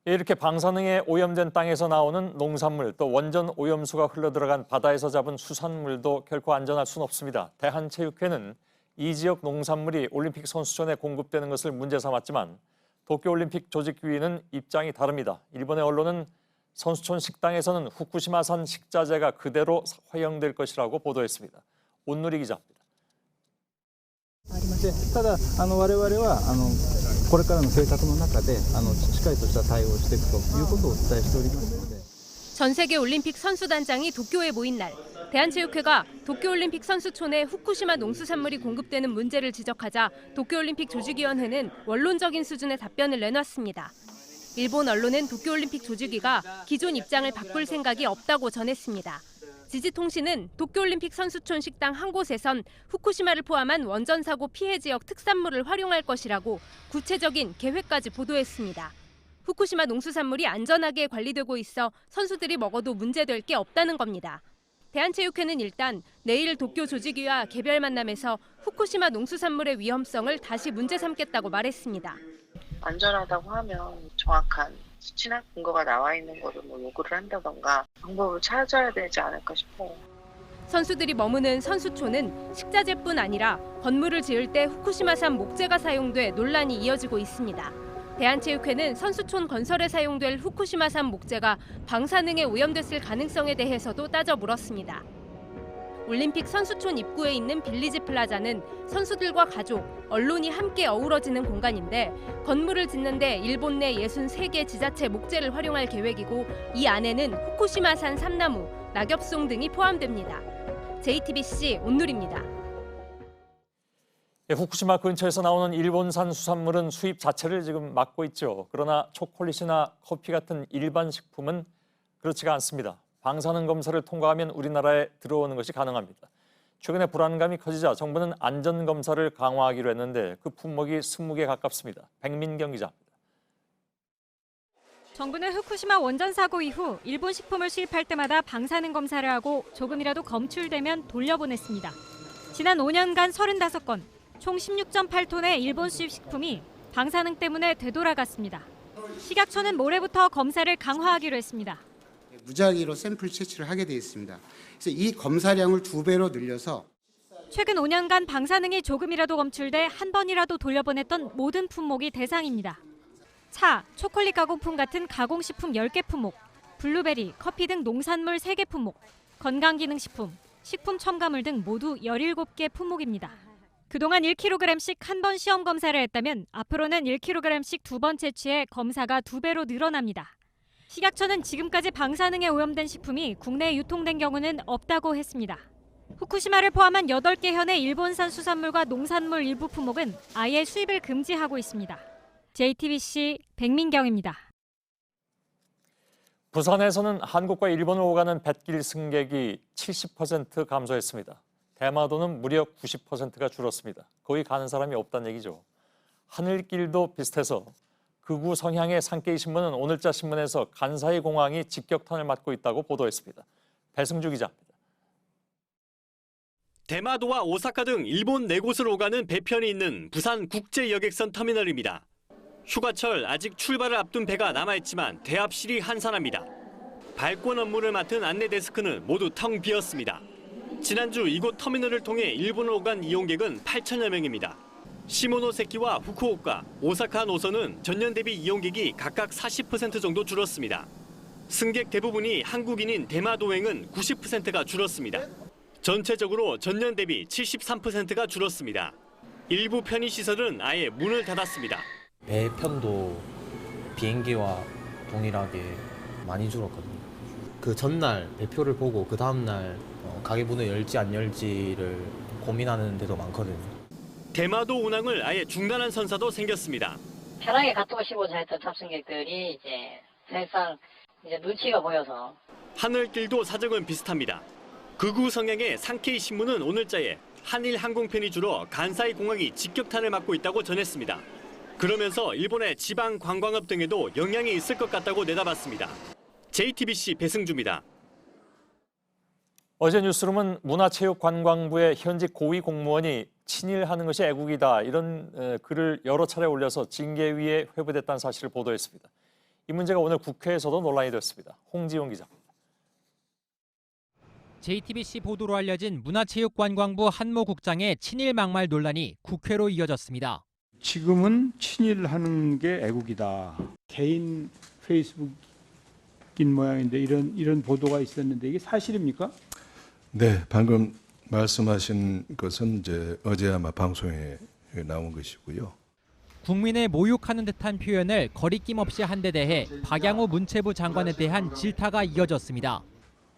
이렇게 방사능에 오염된 땅에서 나오는 농산물 또 원전 오염수가 흘러들어간 바다에서 잡은 수산물도 결코 안전할 수는 없습니다. 대한체육회는 이 지역 농산물이 올림픽 선수촌에 공급되는 것을 문제 삼았지만 도쿄올림픽 조직위는 입장이 다릅니다. 일본의 언론은 선수촌 식당에서는 후쿠시마산 식자재가 그대로 허용될 것이라고 보도했습니다. 온누리 기자입니다. ただ我々はこれからの計画の中でしっかりとした対応をしていくということをお伝えしておりますので 전 세계 올림픽 선수단장이 도쿄에 모인 날 대한체육회가 도쿄올림픽 선수촌에 후쿠시마 농수산물이 공급되는 문제를 지적하자 도쿄올림픽 조직위원회는 원론적인 수준의 답변을 내놨습니다. 일본 언론은 도쿄올림픽 조직위가 기존 입장을 바꿀 생각이 없다고 전했습니다. 지지통신은 도쿄올림픽 선수촌 식당 한 곳에선 후쿠시마를 포함한 원전 사고 피해 지역 특산물을 활용할 것이라고 구체적인 계획까지 보도했습니다. 후쿠시마 농수산물이 안전하게 관리되고 있어 선수들이 먹어도 문제될 게 없다는 겁니다. 대한체육회는 일단 내일 도쿄 조직위와 개별 만남에서 후쿠시마 농수산물의 위험성을 다시 문제 삼겠다고 말했습니다. 안전하다고 하면 정확한 수치나 근거가 나와 있는 거를 요구를 한다던가 방법을 찾아야 되지 않을까 싶어요. 선수들이 머무는 선수촌은 식자재뿐 아니라 건물을 지을 때 후쿠시마산 목재가 사용돼 논란이 이어지고 있습니다. 대한체육회는 선수촌 건설에 사용될 후쿠시마산 목재가 방사능에 오염됐을 가능성에 대해서도 따져 물었습니다. 올림픽 선수촌 입구에 있는 빌리지 플라자는 선수들과 가족, 언론이 함께 어우러지는 공간인데 건물을 짓는데 일본 내 63개 지자체 목재를 활용할 계획이고 이 안에는 후쿠시마산 삼나무, 낙엽송 등이 포함됩니다. JTBC 온누리입니다. 후쿠시마 근처에서 나오는 일본산 수산물은 수입 자체를 지금 막고 있죠. 그러나 초콜릿이나 커피 같은 일반 식품은 그렇지가 않습니다. 방사능 검사를 통과하면 우리나라에 들어오는 것이 가능합니다. 최근에 불안감이 커지자 정부는 안전검사를 강화하기로 했는데 그 품목이 20개 가깝습니다. 백민경 기자입니다. 정부는 후쿠시마 원전 사고 이후 일본 식품을 수입할 때마다 방사능 검사를 하고 조금이라도 검출되면 돌려보냈습니다. 지난 5년간 35건, 총 16.8톤의 일본 수입 식품이 방사능 때문에 되돌아갔습니다. 식약처는 모레부터 검사를 강화하기로 했습니다. 무작위로 샘플 채취를 하게 돼 있습니다. 그래서 이 검사량을 2배로 늘려서 최근 5년간 방사능이 조금이라도 검출돼 한 번이라도 돌려보냈던 모든 품목이 대상입니다. 차, 초콜릿 가공품 같은 가공식품 10개 품목, 블루베리, 커피 등 농산물 3개 품목, 건강기능식품, 식품 첨가물 등 모두 17개 품목입니다. 그동안 1kg씩 한 번 시험 검사를 했다면 앞으로는 1kg씩 2번 채취해 검사가 2배로 늘어납니다. 식약처는 지금까지 방사능에 오염된 식품이 국내에 유통된 경우는 없다고 했습니다. 후쿠시마를 포함한 8개 현의 일본산 수산물과 농산물 일부 품목은 아예 수입을 금지하고 있습니다. JTBC 백민경입니다. 부산에서는 한국과 일본을 오가는 뱃길 승객이 70% 감소했습니다. 대마도는 무려 90%가 줄었습니다. 거의 가는 사람이 없다는 얘기죠. 하늘길도 비슷해서 극우 성향의 산케이 신문은 오늘자 신문에서 간사이 공항이 직격탄을 맞고 있다고 보도했습니다. 배승주 기자입니다. 대마도와 오사카 등 일본 4곳을 오가는 배편이 있는 부산 국제여객선 터미널입니다. 휴가철 아직 출발을 앞둔 배가 남아있지만 대합실이 한산합니다. 발권 업무를 맡은 안내 데스크는 모두 텅 비었습니다. 지난주 이곳 터미널을 통해 일본을 오간 이용객은 8천여 명입니다. 시모노세키와 후쿠오카, 오사카 노선은 전년 대비 이용객이 각각 40% 정도 줄었습니다. 승객 대부분이 한국인인 대마도행은 90%가 줄었습니다. 전체적으로 전년 대비 73%가 줄었습니다. 일부 편의시설은 아예 문을 닫았습니다. 배편도 비행기와 동일하게 많이 줄었거든요. 그 전날 배표를 보고 그 다음날 가게 문을 열지 안 열지를 고민하는 데도 많거든요. 대마도 운항을 아예 중단한 선사도 생겼습니다. 편하게 갔다 오시고자 했던 탑승객들이 이제 사실상 눈치가 보여서. 하늘길도 사정은 비슷합니다. 극우 성향의 산케이 신문은 오늘자에 한일 항공편이 줄어 간사이 공항이 직격탄을 맞고 있다고 전했습니다. 그러면서 일본의 지방 관광업 등에도 영향이 있을 것 같다고 내다봤습니다. JTBC 배승주입니다. 어제 뉴스룸은 문화체육관광부의 현직 고위 공무원이 친일하는 것이 애국이다 이런 글을 여러 차례 올려서 징계위에 회부됐다는 사실을 보도했습니다. 이 문제가 오늘 국회에서도 논란이 됐습니다. 홍지용 기자입니다. JTBC 보도로 알려진 문화체육관광부 한모 국장의 친일 막말 논란이 국회로 이어졌습니다. 지금은 친일하는 게 애국이다. 개인 페이스북인 모양인데 이런 보도가 있었는데 이게 사실입니까? 네, 방금 말씀하신 것은 이제 어제 아마 방송에 나온 것이고요. 국민을 모욕하는 듯한 표현을 거리낌 없이 한 데 대해 박양호 문체부 장관에 대한 질타가 이어졌습니다.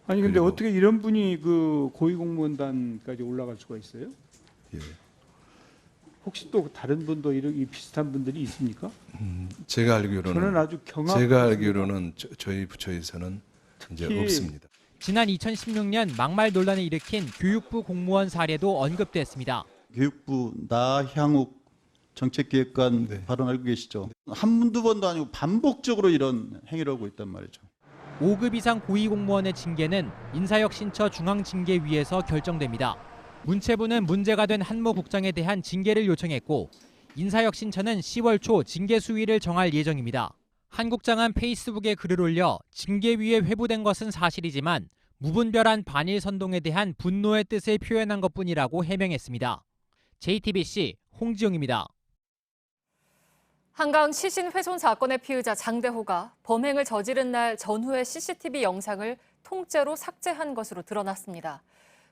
아니 근데 어떻게 이런 분이 그 고위공무원단까지 올라갈 수가 있어요? 예. 혹시 또 다른 분도 이런 비슷한 분들이 있습니까? 제가 알기로는 저는 아주 제가 알기로는 저희 부처에서는 이제 없습니다. 지난 2016년 막말 논란을 일으킨 교육부 공무원 사례도 언급됐습니다. 교육부 나향욱 정책기획관 발언 알고 계시죠? 한두 번도 아니고 반복적으로 이런 행위를 하고 있단 말이죠. 5급 이상 고위공무원의 징계는 인사혁신처 중앙징계위에서 결정됩니다. 문체부는 문제가 된 한모 국장에 대한 징계를 요청했고 인사혁신처는 10월 초 징계 수위를 정할 예정입니다. 한 국장은 페이스북에 글을 올려 징계위에 회부된 것은 사실이지만 무분별한 반일 선동에 대한 분노의 뜻을 표현한 것뿐이라고 해명했습니다. JTBC 홍지용입니다. 한강 시신 훼손 사건의 피의자 장대호가 범행을 저지른 날 전후의 CCTV 영상을 통째로 삭제한 것으로 드러났습니다.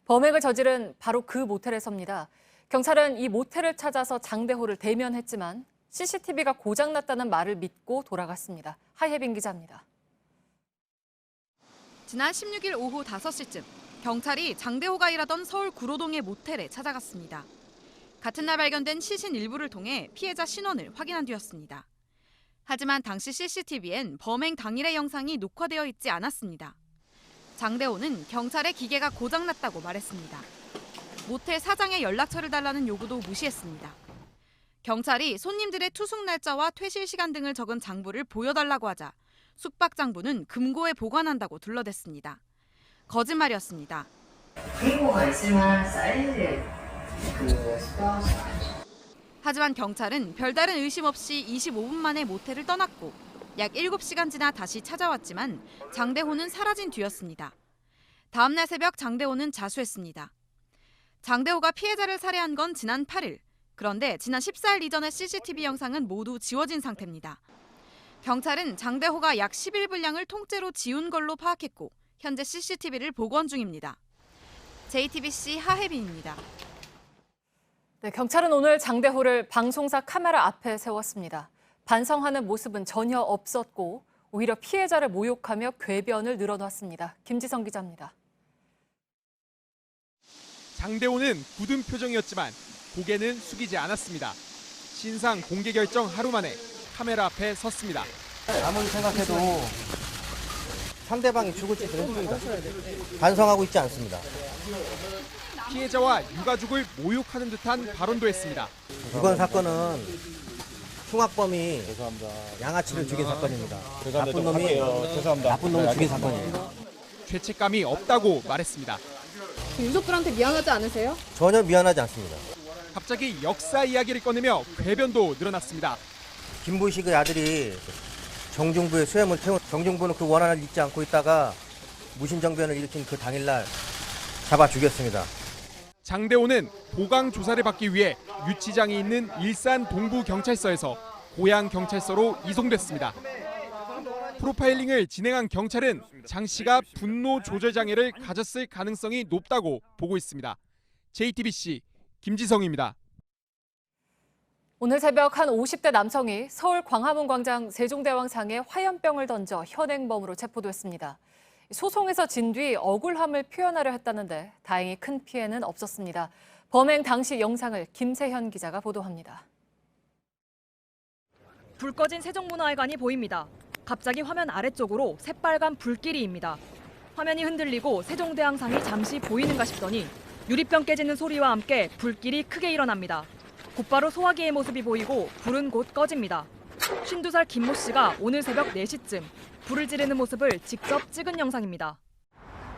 범행을 저지른 바로 그 모텔에서입니다. 경찰은 이 모텔을 찾아서 장대호를 대면했지만 CCTV가 고장났다는 말을 믿고 돌아갔습니다. 하예빈 기자입니다. 지난 16일 오후 5시쯤 경찰이 장대호가 일하던 서울 구로동의 모텔에 찾아갔습니다. 같은 날 발견된 시신 일부를 통해 피해자 신원을 확인한 뒤였습니다. 하지만 당시 CCTV엔 범행 당일의 영상이 녹화되어 있지 않았습니다. 장대호는 경찰에 기계가 고장났다고 말했습니다. 모텔 사장의 연락처를 달라는 요구도 무시했습니다. 경찰이 손님들의 투숙 날짜와 퇴실 시간 등을 적은 장부를 보여달라고 하자 숙박 장부는 금고에 보관한다고 둘러댔습니다. 거짓말이었습니다. 금고가 있을 만한 사이즈의 하지만 경찰은 별다른 의심 없이 25분 만에 모텔을 떠났고 약 7시간 지나 다시 찾아왔지만 장대호는 사라진 뒤였습니다. 다음 날 새벽 장대호는 자수했습니다. 장대호가 피해자를 살해한 건 지난 8일. 그런데 지난 14일 이전의 CCTV 영상은 모두 지워진 상태입니다. 경찰은 장대호가 약 11분량을 통째로 지운 걸로 파악했고 현재 CCTV를 복원 중입니다. JTBC 하혜빈입니다. 네, 경찰은 오늘 장대호를 방송사 카메라 앞에 세웠습니다. 반성하는 모습은 전혀 없었고 오히려 피해자를 모욕하며 궤변을 늘어놨습니다. 김지성 기자입니다. 장대호는 굳은 표정이었지만 고개는 숙이지 않았습니다. 신상 공개 결정 하루 만에 카메라 앞에 섰습니다. 아무리 생각해도 상대방이 죽을지 모릅니다. 반성하고 있지 않습니다. 피해자와 유가족을 모욕하는 듯한 발언도 했습니다. 이번 사건은 흉악범이 양아치를 죽인 사건입니다. 나쁜 놈을 죽인 사건이에요. 죄책감이 없다고 말했습니다. 유족들한테 미안하지 않으세요? 전혀 미안하지 않습니다. 갑자기 역사 이야기를 꺼내며 궤변도 늘어났습니다. 김부식의 아들이 정중부의 수염을 태운 정중부는 그 원한을 잊지 않고 있다가 무신정변을 일으킨 그 당일날 잡아 죽였습니다. 장대호는 보강 조사를 받기 위해 유치장이 있는 일산 동부경찰서에서 고양경찰서로 이송됐습니다. 프로파일링을 진행한 경찰은 장 씨가 분노 조절 장애를 가졌을 가능성이 높다고 보고 있습니다. JTBC 김지성입니다. 오늘 새벽 한 50대 남성이 서울 광화문 광장 세종대왕상에 화염병을 던져 현행범으로 체포됐습니다. 소송에서 진 뒤 억울함을 표현하려 했다는데 다행히 큰 피해는 없었습니다. 범행 당시 영상을 김세현 기자가 보도합니다. 불 꺼진 세종문화회관이 보입니다. 갑자기 화면 아래쪽으로 새빨간 불길이입니다. 화면이 흔들리고 세종대왕상이 잠시 보이는가 싶더니 유리병 깨지는 소리와 함께 불길이 크게 일어납니다. 곧바로 소화기의 모습이 보이고 불은 곧 꺼집니다. 52살 김모 씨가 오늘 새벽 4시쯤 불을 지르는 모습을 직접 찍은 영상입니다.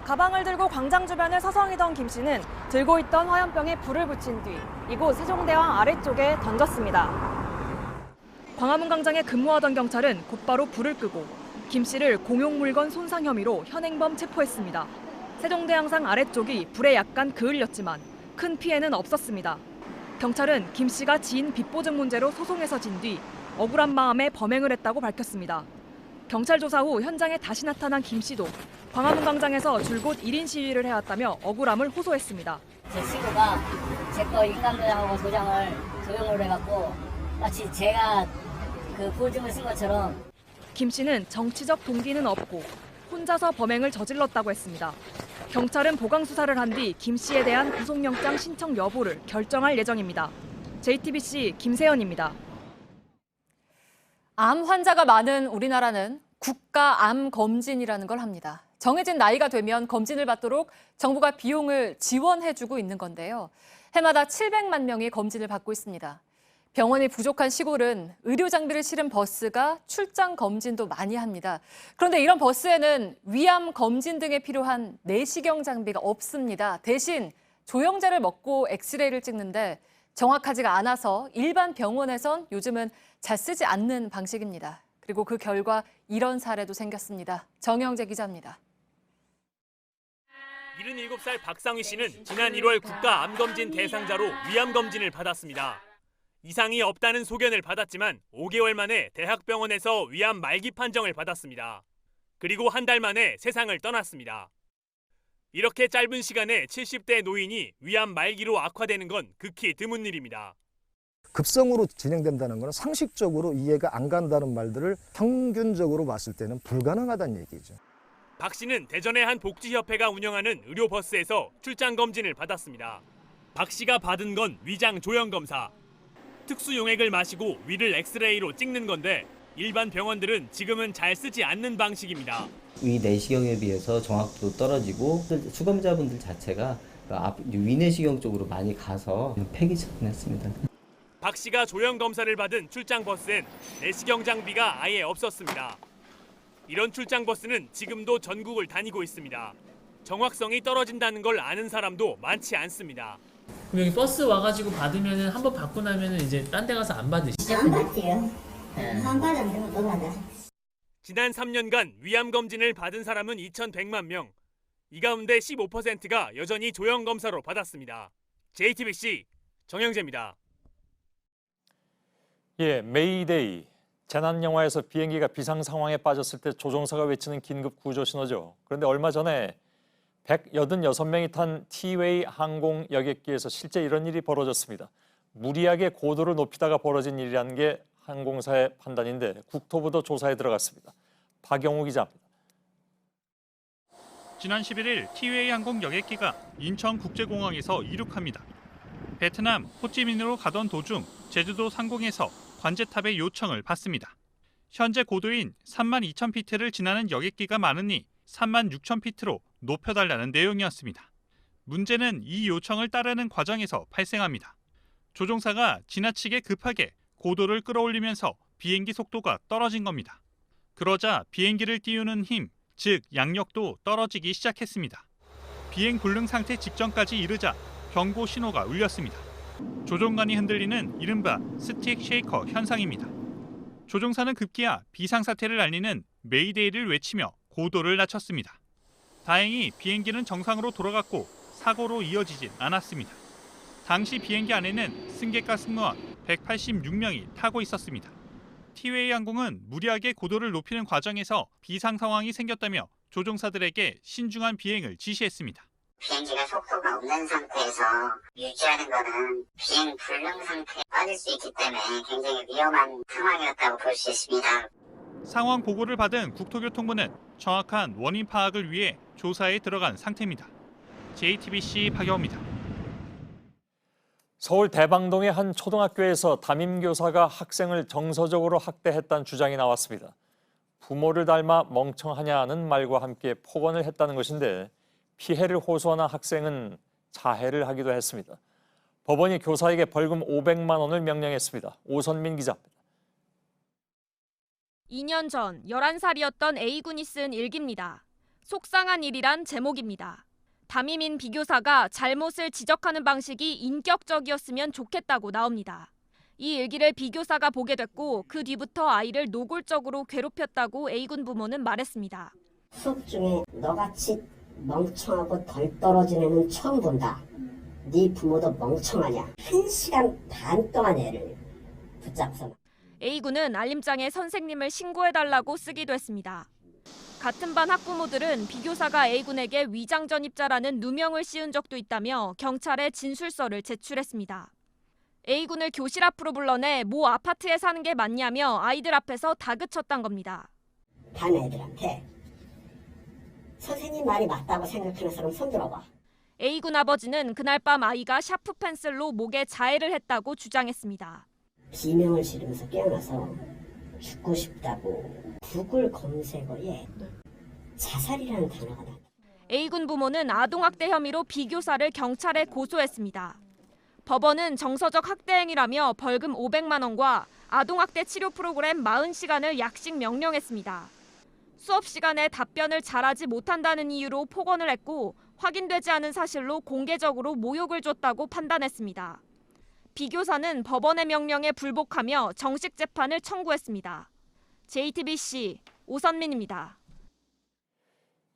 가방을 들고 광장 주변을 서성이던 김 씨는 들고 있던 화염병에 불을 붙인 뒤 이곳 세종대왕 아래쪽에 던졌습니다. 광화문 광장에 근무하던 경찰은 곧바로 불을 끄고 김 씨를 공용 물건 손상 혐의로 현행범 체포했습니다. 세종대왕상 아래쪽이 불에 약간 그을렸지만 큰 피해는 없었습니다. 경찰은 김 씨가 지인 빚보증 문제로 소송에서 진 뒤 억울한 마음에 범행을 했다고 밝혔습니다. 경찰 조사 후 현장에 다시 나타난 김 씨도 광화문 광장에서 줄곧 1인 시위를 해왔다며 억울함을 호소했습니다. 제 친구가 제 거 인감도장하고 도용을 해갖고 마치 제가 그 보증을 쓴 것처럼. 김 씨는 정치적 동기는 없고 혼자서 범행을 저질렀다고 했습니다. 경찰은 보강 수사를 한 뒤 김 씨에 대한 구속영장 신청 여부를 결정할 예정입니다. JTBC 김세연입니다. 암 환자가 많은 우리나라는 국가 암 검진이라는 걸 합니다. 정해진 나이가 되면 검진을 받도록 정부가 비용을 지원해주고 있는 건데요. 해마다 700만 명이 검진을 받고 있습니다. 병원이 부족한 시골은 의료 장비를 실은 버스가 출장 검진도 많이 합니다. 그런데 이런 버스에는 위암 검진 등에 필요한 내시경 장비가 없습니다. 대신 조영제를 먹고 엑스레이를 찍는데 정확하지가 않아서 일반 병원에선 요즘은 잘 쓰지 않는 방식입니다. 그리고 그 결과 이런 사례도 생겼습니다. 정영재 기자입니다. 77살 박상휘 씨는 지난 1월 국가 암검진 대상자로 위암검진을 받았습니다. 이상이 없다는 소견을 받았지만 5개월 만에 대학병원에서 위암 말기 판정을 받았습니다. 그리고 한 달 만에 세상을 떠났습니다. 이렇게 짧은 시간에 70대 노인이 위암 말기로 악화되는 건 극히 드문 일입니다. 급성으로 진행된다는 것은 상식적으로 이해가 안 간다는 말들을 평균적으로 봤을 때는 불가능하다는 얘기죠. 박 씨는 대전의 한 복지협회가 운영하는 의료버스에서 출장 검진을 받았습니다. 박 씨가 받은 건 위장 조영 검사. 특수 용액을 마시고 위를 엑스레이로 찍는 건데 일반 병원들은 지금은 잘 쓰지 않는 방식입니다. 위 내시경에 비해서 정확도도 떨어지고 수검자분들 자체가 위 내시경 쪽으로 많이 가서 폐기했습니다. 박 씨가 조영 검사를 받은 출장 버스엔 내시경 장비가 아예 없었습니다. 이런 출장 버스는 지금도 전국을 다니고 있습니다. 정확성이 떨어진다는 걸 아는 사람도 많지 않습니다. 그럼 여기 버스 와가지고 받으면은 한번 받고 나면은 이제 딴 데 가서 안 받으시죠? 안 받지요. 안 받으면 또 받아. 지난 3년간 위암 검진을 받은 사람은 2,100만 명. 이 가운데 15%가 여전히 조영 검사로 받았습니다. JTBC 정영재입니다. 예, 메이데이. 재난 영화에서 비행기가 비상 상황에 빠졌을 때 조종사가 외치는 긴급 구조 신호죠. 그런데 얼마 전에 186명이 탄 티웨이 항공 여객기에서 실제 이런 일이 벌어졌습니다. 무리하게 고도를 높이다가 벌어진 일이라는 게 항공사의 판단인데 국토부도 조사에 들어갔습니다. 박영우 기자입니다. 지난 11일 티웨이 항공 여객기가 인천국제공항에서 이륙합니다. 베트남 호찌민으로 가던 도중 제주도 상공에서 관제탑의 요청을 받습니다. 현재 고도인 32,000피트를 지나는 여객기가 많으니 36,000피트로 높여달라는 내용이었습니다. 문제는 이 요청을 따르는 과정에서 발생합니다. 조종사가 지나치게 급하게 고도를 끌어올리면서 비행기 속도가 떨어진 겁니다. 그러자 비행기를 띄우는 힘, 즉 양력도 떨어지기 시작했습니다. 비행 불능 상태 직전까지 이르자 경고 신호가 울렸습니다. 조종관이 흔들리는 이른바 스틱 쉐이커 현상입니다. 조종사는 급기야 비상사태를 알리는 메이데이를 외치며 고도를 낮췄습니다. 다행히 비행기는 정상으로 돌아갔고 사고로 이어지진 않았습니다. 당시 비행기 안에는 승객과 승무원 186명이 타고 있었습니다. 티웨이 항공은 무리하게 고도를 높이는 과정에서 비상 상황이 생겼다며 조종사들에게 신중한 비행을 지시했습니다. 비행기가 속도가 없는 상태에서 유지하는 것은 비행 불능 상태에 빠질 수 있기 때문에 굉장히 위험한 상황이었다고 볼 수 있습니다. 상황 보고를 받은 국토교통부는 정확한 원인 파악을 위해 조사에 들어간 상태입니다. JTBC 박영우입니다. 서울 대방동의 한 초등학교에서 담임교사가 학생을 정서적으로 학대했다는 주장이 나왔습니다. 부모를 닮아 멍청하냐는 말과 함께 폭언을 했다는 것인데 피해를 호소하는 학생은 자해를 하기도 했습니다. 법원이 교사에게 벌금 500만 원을 명령했습니다. 오선민 기자입니다. 2년 전 11살이었던 A군이 쓴 일기입니다. 속상한 일이란 제목입니다. 담임인 B교사가 잘못을 지적하는 방식이 인격적이었으면 좋겠다고 나옵니다. 이 일기를 B교사가 보게 됐고 그 뒤부터 아이를 노골적으로 괴롭혔다고 A군 부모는 말했습니다. 수업 중에 너같이 멍청하고 덜 떨어진 애는 처음 본다. 네 부모도 멍청하냐. 1시간 반 동안 애를 붙잡서. A군은 알림장에 선생님을 신고해달라고 쓰기도 했습니다. 같은 반 학부모들은 B교사가 A군에게 위장전입자라는 누명을 씌운 적도 있다며 경찰에 진술서를 제출했습니다. A군을 교실 앞으로 불러내 모 아파트에 사는 게 맞냐며 아이들 앞에서 다그쳤단 겁니다. 반 애들한테 선생님 말이 맞다고 생각하는 사람 손 들어봐. A군 아버지는 그날 밤 아이가 샤프 펜슬로 목에 자해를 했다고 주장했습니다. 비명을 지르면서 깨어나서 죽고 싶다고 구글 검색어에 자살이라는 단어가 나와. A군 부모는 아동학대 혐의로 B교사를 경찰에 고소했습니다. 법원은 정서적 학대 행위라며 벌금 500만 원과 아동학대 치료 프로그램 40시간을 약식 명령했습니다. 수업 시간에 답변을 잘하지 못한다는 이유로 폭언을 했고 확인되지 않은 사실로 공개적으로 모욕을 줬다고 판단했습니다. B교사는 법원의 명령에 불복하며 정식 재판을 청구했습니다. JTBC 오선민입니다.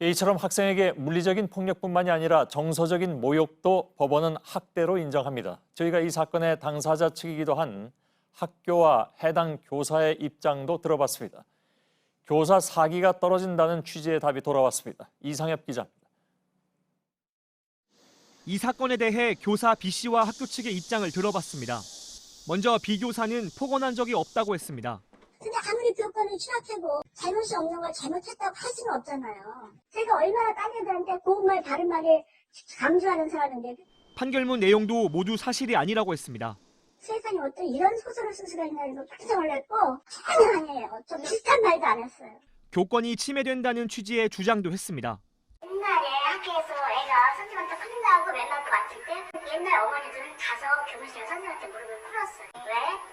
이처럼 학생에게 물리적인 폭력뿐만이 아니라 정서적인 모욕도 법원은 학대로 인정합니다. 저희가 이 사건의 당사자 측이기도 한 학교와 해당 교사의 입장도 들어봤습니다. 교사 사기가 떨어진다는 취지의 답이 돌아왔습니다. 이상엽 기자입니다. 이 사건에 대해 교사 B씨와 학교 측의 입장을 들어봤습니다. 먼저 B 교사는 폭언한 적이 없다고 했습니다. 근데 아무리 교권을 추락하고 잘못이 없는 걸 잘못했다고 할 수는 없잖아요. 제가 얼마나 딴 애들한테 고운말 바른말을 강조하는 사람인데. 판결문 내용도 모두 사실이 아니라고 했습니다. 세상에 어떤 이런 소설을 쓸 수가 있나 해서 깜짝 놀랐고 전혀 아니에요. 좀 비슷한 말도 안 했어요. 교권이 침해된다는 취지의 주장도 했습니다. 옛날에 학교에서 애가 선생님한테 혼나고 맨날 왔을 때 옛날 어머니들은 가서 교무실에 선생님한테 무릎을 꿇었어요. 왜?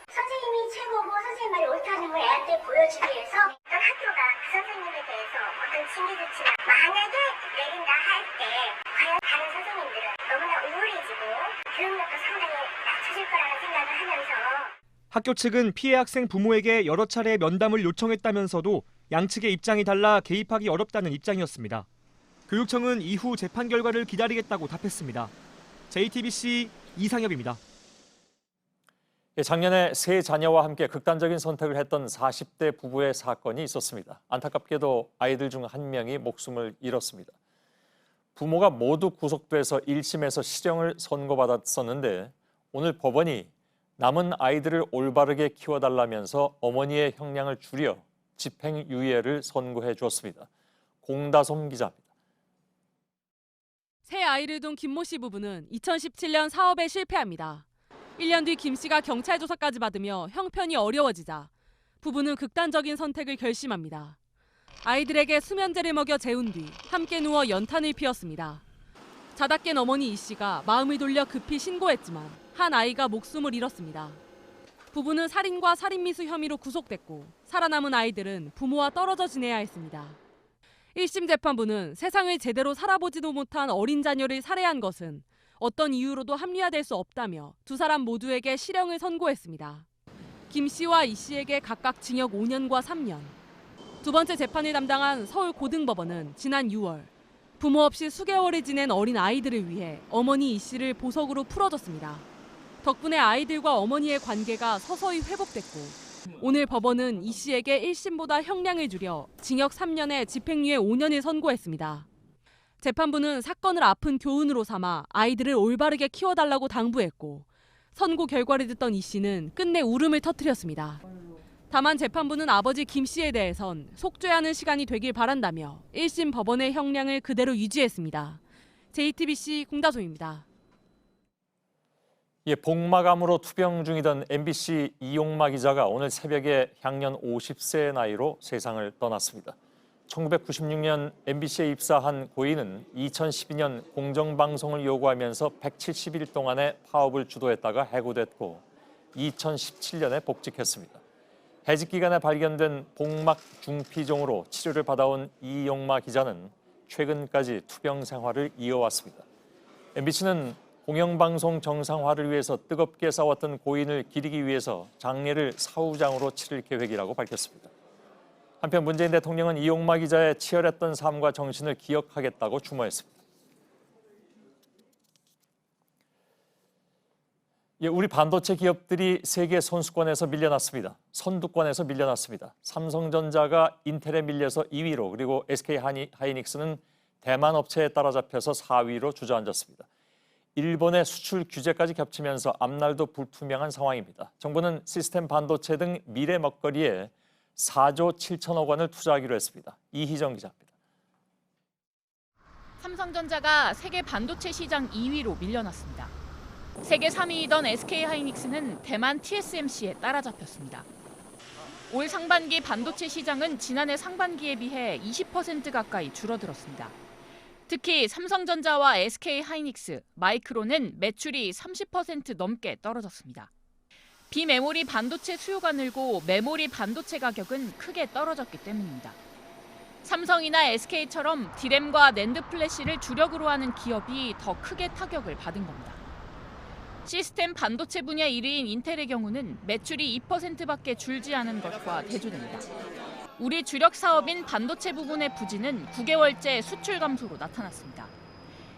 선생님이 최고고 선생님 말이 옳다는 걸 애한테 보여주기 위해서 학교가 그 선생님에 대해서 어떤 징계 조치나 만약에 내린다 할 때 과연 다른 선생님들은 너무나 우울해지고 교육력도 상당히 낮춰질 거라는 생각을 하면서 학교 측은 피해 학생 부모에게 여러 차례 면담을 요청했다면서도 양측의 입장이 달라 개입하기 어렵다는 입장이었습니다. 교육청은 이후 재판 결과를 기다리겠다고 답했습니다. JTBC 이상엽입니다. 작년에 세 자녀와 함께 극단적인 선택을 했던 40대 부부의 사건이 있었습니다. 안타깝게도 아이들 중 한 명이 목숨을 잃었습니다. 부모가 모두 구속돼서 1심에서 실형을 선고받았었는데 오늘 법원이 남은 아이들을 올바르게 키워달라면서 어머니의 형량을 줄여 집행유예를 선고해 주었습니다. 공다솜 기자입니다. 새 아이를 둔 김모 씨 부부는 2017년 사업에 실패합니다. 1년 뒤 김 씨가 경찰 조사까지 받으며 형편이 어려워지자 부부는 극단적인 선택을 결심합니다. 아이들에게 수면제를 먹여 재운 뒤 함께 누워 연탄을 피웠습니다. 자다 깬 어머니 이 씨가 마음을 돌려 급히 신고했지만 한 아이가 목숨을 잃었습니다. 부부는 살인과 살인미수 혐의로 구속됐고 살아남은 아이들은 부모와 떨어져 지내야 했습니다. 1심 재판부는 세상을 제대로 살아보지도 못한 어린 자녀를 살해한 것은 어떤 이유로도 합리화될 수 없다며 두 사람 모두에게 실형을 선고했습니다. 김 씨와 이 씨에게 각각 징역 5년과 3년. 두 번째 재판을 담당한 서울고등법원은 지난 6월 부모 없이 수개월을 지낸 어린 아이들을 위해 어머니 이 씨를 보석으로 풀어줬습니다. 덕분에 아이들과 어머니의 관계가 서서히 회복됐고 오늘 법원은 이 씨에게 1심보다 형량을 줄여 징역 3년에 집행유예 5년을 선고했습니다. 재판부는 사건을 아픈 교훈으로 삼아 아이들을 올바르게 키워달라고 당부했고 선고 결과를 듣던 이 씨는 끝내 울음을 터뜨렸습니다. 다만 재판부는 아버지 김 씨에 대해선 속죄하는 시간이 되길 바란다며 1심 법원의 형량을 그대로 유지했습니다. JTBC 공다솜입니다. 복마감으로 투병 중이던 MBC 이용마 기자가 오늘 새벽에 향년 50세의 나이로 세상을 떠났습니다. 1996년 MBC에 입사한 고인은 2012년 공정방송을 요구하면서 170일 동안의 파업을 주도했다가 해고됐고 2017년에 복직했습니다. 해직 기간에 발견된 복막 중피종으로 치료를 받아온 이용마 기자는 최근까지 투병 생활을 이어왔습니다. MBC는 공영방송 정상화를 위해서 뜨겁게 싸웠던 고인을 기리기 위해서 장례를 사후장으로 치를 계획이라고 밝혔습니다. 한편 문재인 대통령은 이용마 기자의 치열했던 삶과 정신을 기억하겠다고 추모했습니다. 우리 반도체 기업들이 세계 선수권에서 밀려났습니다. 선두권에서 밀려났습니다. 삼성전자가 인텔에 밀려서 2위로 그리고 SK 하이닉스는 대만 업체에 따라잡혀서 4위로 주저앉았습니다. 일본의 수출 규제까지 겹치면서 앞날도 불투명한 상황입니다. 정부는 시스템 반도체 등 미래 먹거리에 4조 7천억 원을 투자하기로 했습니다. 이희정 기자입니다. 삼성전자가 세계 반도체 시장 2위로 밀려났습니다. 세계 3위이던 SK하이닉스는 대만 TSMC에 따라잡혔습니다. 올 상반기 반도체 시장은 지난해 상반기에 비해 20% 가까이 줄어들었습니다. 특히 삼성전자와 SK하이닉스, 마이크론은 매출이 30% 넘게 떨어졌습니다. 비메모리 반도체 수요가 늘고 메모리 반도체 가격은 크게 떨어졌기 때문입니다. 삼성이나 SK처럼 디램과 낸드 플래시를 주력으로 하는 기업이 더 크게 타격을 받은 겁니다. 시스템 반도체 분야 1위인 인텔의 경우는 매출이 2%밖에 줄지 않은 것과 대조됩니다. 우리 주력 사업인 반도체 부분의 부진은 9개월째 수출 감소로 나타났습니다.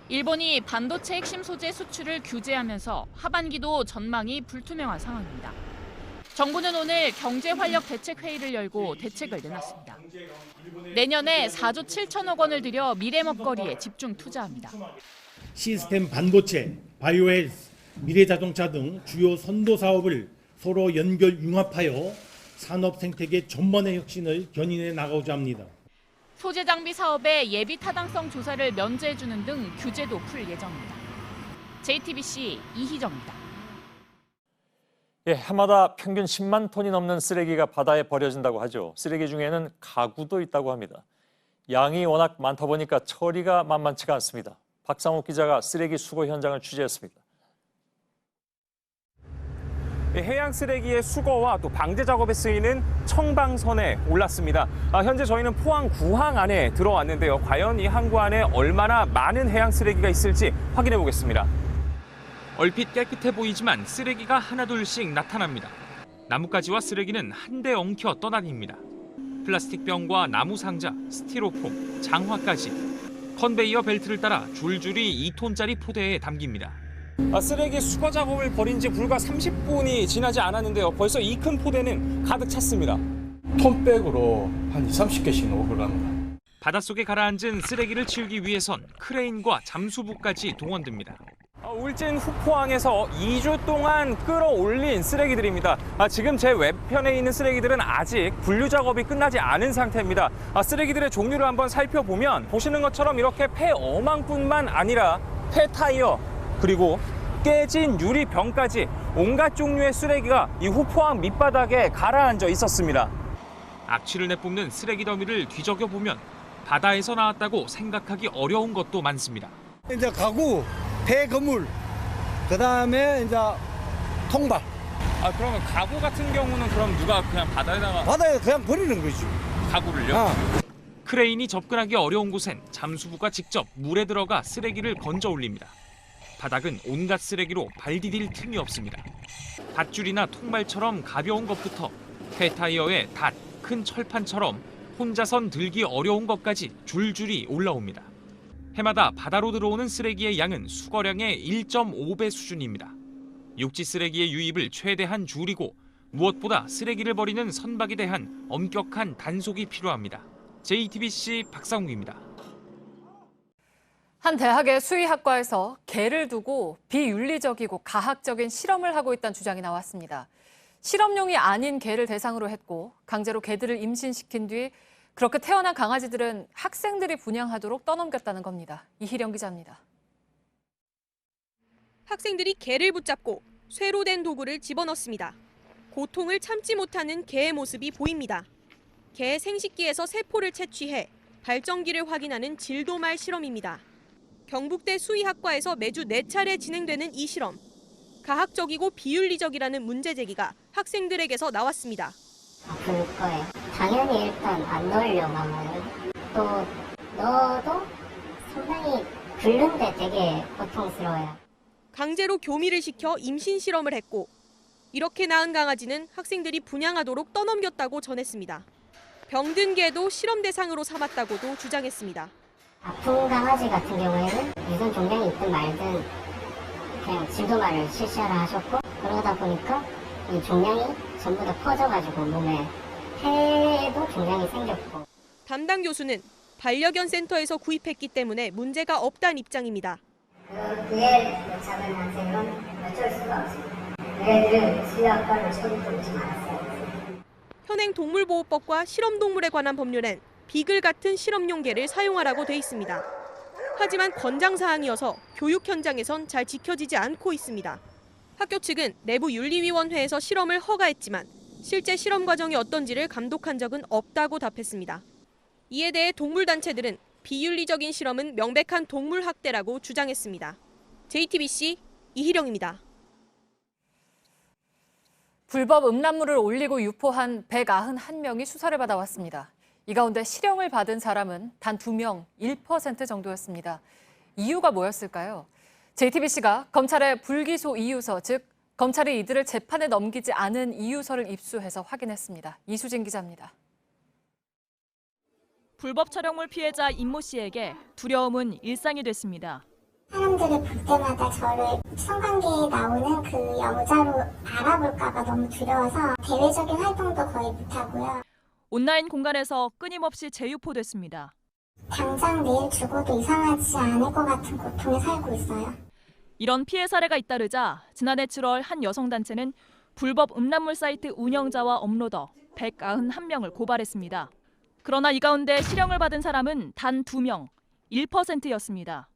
일본이 반도체 핵심 소재 수출을 규제하면서 하반기도 전망이 불투명한 상황입니다. 정부는 오늘 경제활력대책회의를 열고 대책을 내놨습니다. 내년에 4조 7천억 원을 들여 미래 먹거리에 집중 투자합니다. 시스템 반도체, 바이오헬스, 미래자동차 등 주요 선도 사업을 서로 연결 융합하여 산업 생태계 전반의 혁신을 견인해 나가고자 합니다. 소재 장비 사업의 예비 타당성 조사를 면제해주는 등 규제도 풀 예정입니다. JTBC 이희정입니다. 예, 해마다 평균 10만 톤이 넘는 쓰레기가 바다에 버려진다고 하죠. 쓰레기 중에는 가구도 있다고 합니다. 양이 워낙 많다 보니까 처리가 만만치가 않습니다. 박상욱 기자가 쓰레기 수거 현장을 취재했습니다. 해양 쓰레기의 수거와 또 방제 작업에 쓰이는 청방선에 올랐습니다. 현재 저희는 포항 구항 안에 들어왔는데요. 과연 이 항구 안에 얼마나 많은 해양 쓰레기가 있을지 확인해 보겠습니다. 얼핏 깨끗해 보이지만 쓰레기가 하나둘씩 나타납니다. 나뭇가지와 쓰레기는 한데 엉켜 떠다닙니다. 플라스틱 병과 나무 상자, 스티로폼, 장화까지 컨베이어 벨트를 따라 줄줄이 2톤짜리 포대에 담깁니다. 쓰레기 수거 작업을 벌인 지 불과 30분이 지나지 않았는데요. 벌써 이 큰 포대는 가득 찼습니다. 톤백으로 한 20-30개씩 오글갑니다. 바닷속에 가라앉은 쓰레기를 치우기 위해선 크레인과 잠수부까지 동원됩니다. 울진 후포항에서 2주 동안 끌어올린 쓰레기들입니다. 지금 제 왼편에 있는 쓰레기들은 아직 분류 작업이 끝나지 않은 상태입니다. 쓰레기들의 종류를 한번 살펴보면 보시는 것처럼 이렇게 폐어망뿐만 아니라 폐타이어, 그리고 깨진 유리병까지 온갖 종류의 쓰레기가 이 후포항 밑바닥에 가라앉아 있었습니다. 악취를 내뿜는 쓰레기 더미를 뒤적여보면 바다에서 나왔다고 생각하기 어려운 것도 많습니다. 이제 가구, 폐건물, 그다음에 이제 통발. 그러면 가구 같은 경우는 그럼 누가 그냥 바다에 그냥 버리는 거죠. 가구를요? 크레인이 접근하기 어려운 곳엔 잠수부가 직접 물에 들어가 쓰레기를 건져 올립니다. 바닥은 온갖 쓰레기로 발 디딜 틈이 없습니다. 밧줄이나 통발처럼 가벼운 것부터 폐타이어에 닷, 큰 철판처럼 혼자선 들기 어려운 것까지 줄줄이 올라옵니다. 해마다 바다로 들어오는 쓰레기의 양은 수거량의 1.5배 수준입니다. 육지 쓰레기의 유입을 최대한 줄이고 무엇보다 쓰레기를 버리는 선박에 대한 엄격한 단속이 필요합니다. JTBC 박상욱입니다. 한 대학의 수의학과에서 개를 두고 비윤리적이고 가학적인 실험을 하고 있다는 주장이 나왔습니다. 실험용이 아닌 개를 대상으로 했고 강제로 개들을 임신시킨 뒤 그렇게 태어난 강아지들은 학생들이 분양하도록 떠넘겼다는 겁니다. 이희령 기자입니다. 학생들이 개를 붙잡고 쇠로 된 도구를 집어넣습니다. 고통을 참지 못하는 개의 모습이 보입니다. 개 생식기에서 세포를 채취해 발정기를 확인하는 질도말 실험입니다. 경북대 수의학과에서 매주 4차례 진행되는 이 실험. 가학적이고 비윤리적이라는 문제 제기가 학생들에게서 나왔습니다. 아플 거예요. 당연히 일단 안 넣으려고 하면 또 넣어도 상당히 긁는데 되게 고통스러워요. 강제로 교미를 시켜 임신 실험을 했고 이렇게 낳은 강아지는 학생들이 분양하도록 떠넘겼다고 전했습니다. 병든 개도 실험 대상으로 삼았다고도 주장했습니다. 아픈 강아지 같은 경우에는 유전 종양이 있든 말든 그냥 질도말을 실시하라 하셨고 그러다 보니까 이 종양이 전부 다 퍼져가지고 몸에 폐에도 종양이 생겼고. 담당 교수는 반려견 센터에서 구입했기 때문에 문제가 없다는 입장입니다. 그의 작은 학생은 어쩔 수가 없습니다. 얘들은 수의학과를 처음 보지 않았어요. 현행 동물보호법과 실험동물에 관한 법률엔 비글 같은 실험용 개를 사용하라고 돼 있습니다. 하지만 권장사항이어서 교육 현장에선 잘 지켜지지 않고 있습니다. 학교 측은 내부 윤리위원회에서 실험을 허가했지만 실제 실험 과정이 어떤지를 감독한 적은 없다고 답했습니다. 이에 대해 동물단체들은 비윤리적인 실험은 명백한 동물학대라고 주장했습니다. JTBC 이희령입니다. 불법 음란물을 올리고 유포한 191명이 수사를 받아왔습니다. 이 가운데 실형을 받은 사람은 단 2명, 1% 정도였습니다. 이유가 뭐였을까요? JTBC가 검찰의 불기소 이유서, 즉 검찰이 이들을 재판에 넘기지 않은 이유서를 입수해서 확인했습니다. 이수진 기자입니다. 불법 촬영물 피해자 임모 씨에게 두려움은 일상이 됐습니다. 사람들이 볼 때마다 저를 성관계에 나오는 그 여자로 알아볼까봐 너무 두려워서 대외적인 활동도 거의 못하고요. 온라인 공간에서 끊임없이 재유포됐습니다. 당장 내일 죽어도 이상하지 않을 것 같은 고통에 살고 있어요. 이런 피해 사례가 잇따르자 지난해 7월 한 여성단체는 불법 음란물 사이트 운영자와 업로더 191명을 고발했습니다. 그러나 이 가운데 실형을 받은 사람은 단 2명, 1%였습니다.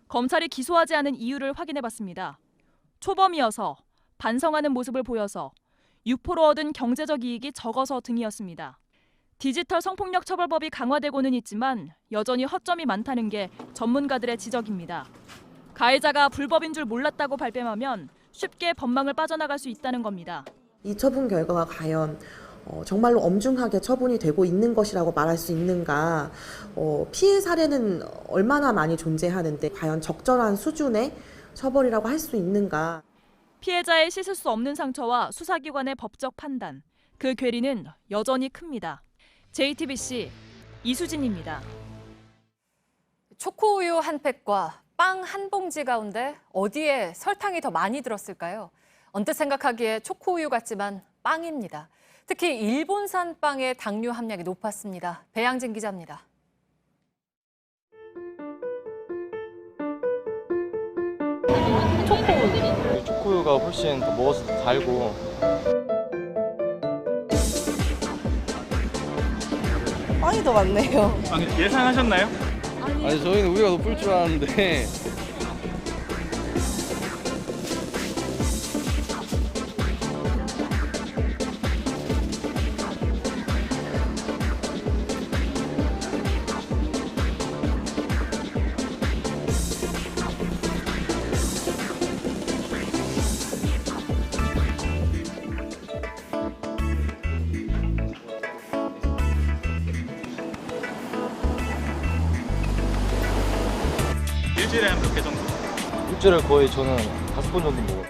검찰이 기소하지 않은 이유를 확인해봤습니다. 초범이어서, 반성하는 모습을 보여서, 유포로 얻은 경제적 이익이 적어서 등이었습니다. 디지털 성폭력 처벌법이 강화되고는 있지만 여전히 허점이 많다는 게 전문가들의 지적입니다. 가해자가 불법인 줄 몰랐다고 발뺌하면 쉽게 법망을 빠져나갈 수 있다는 겁니다. 이 처분 결과가 과연 정말로 엄중하게 처분이 되고 있는 것이라고 말할 수 있는가, 피해 사례는 얼마나 많이 존재하는데 과연 적절한 수준의 처벌이라고 할 수 있는가. 피해자의 씻을 수 없는 상처와 수사기관의 법적 판단, 그 괴리는 여전히 큽니다. JTBC 이수진입니다. 초코우유 한 팩과 빵 한 봉지 가운데 어디에 설탕이 더 많이 들었을까요? 언뜻 생각하기에 초코우유 같지만 빵입니다. 특히 일본산 빵의 당류 함량이 높았습니다. 배양진 기자입니다. 초코우유가 훨씬 더 먹어서 달고. 빵이 더 많네요. 예상하셨나요? 아니 저희는 우유가 높을 줄 알았는데. 일주일에 한 몇 개 정도? 일주일에 거의 저는 5번 정도 먹어요.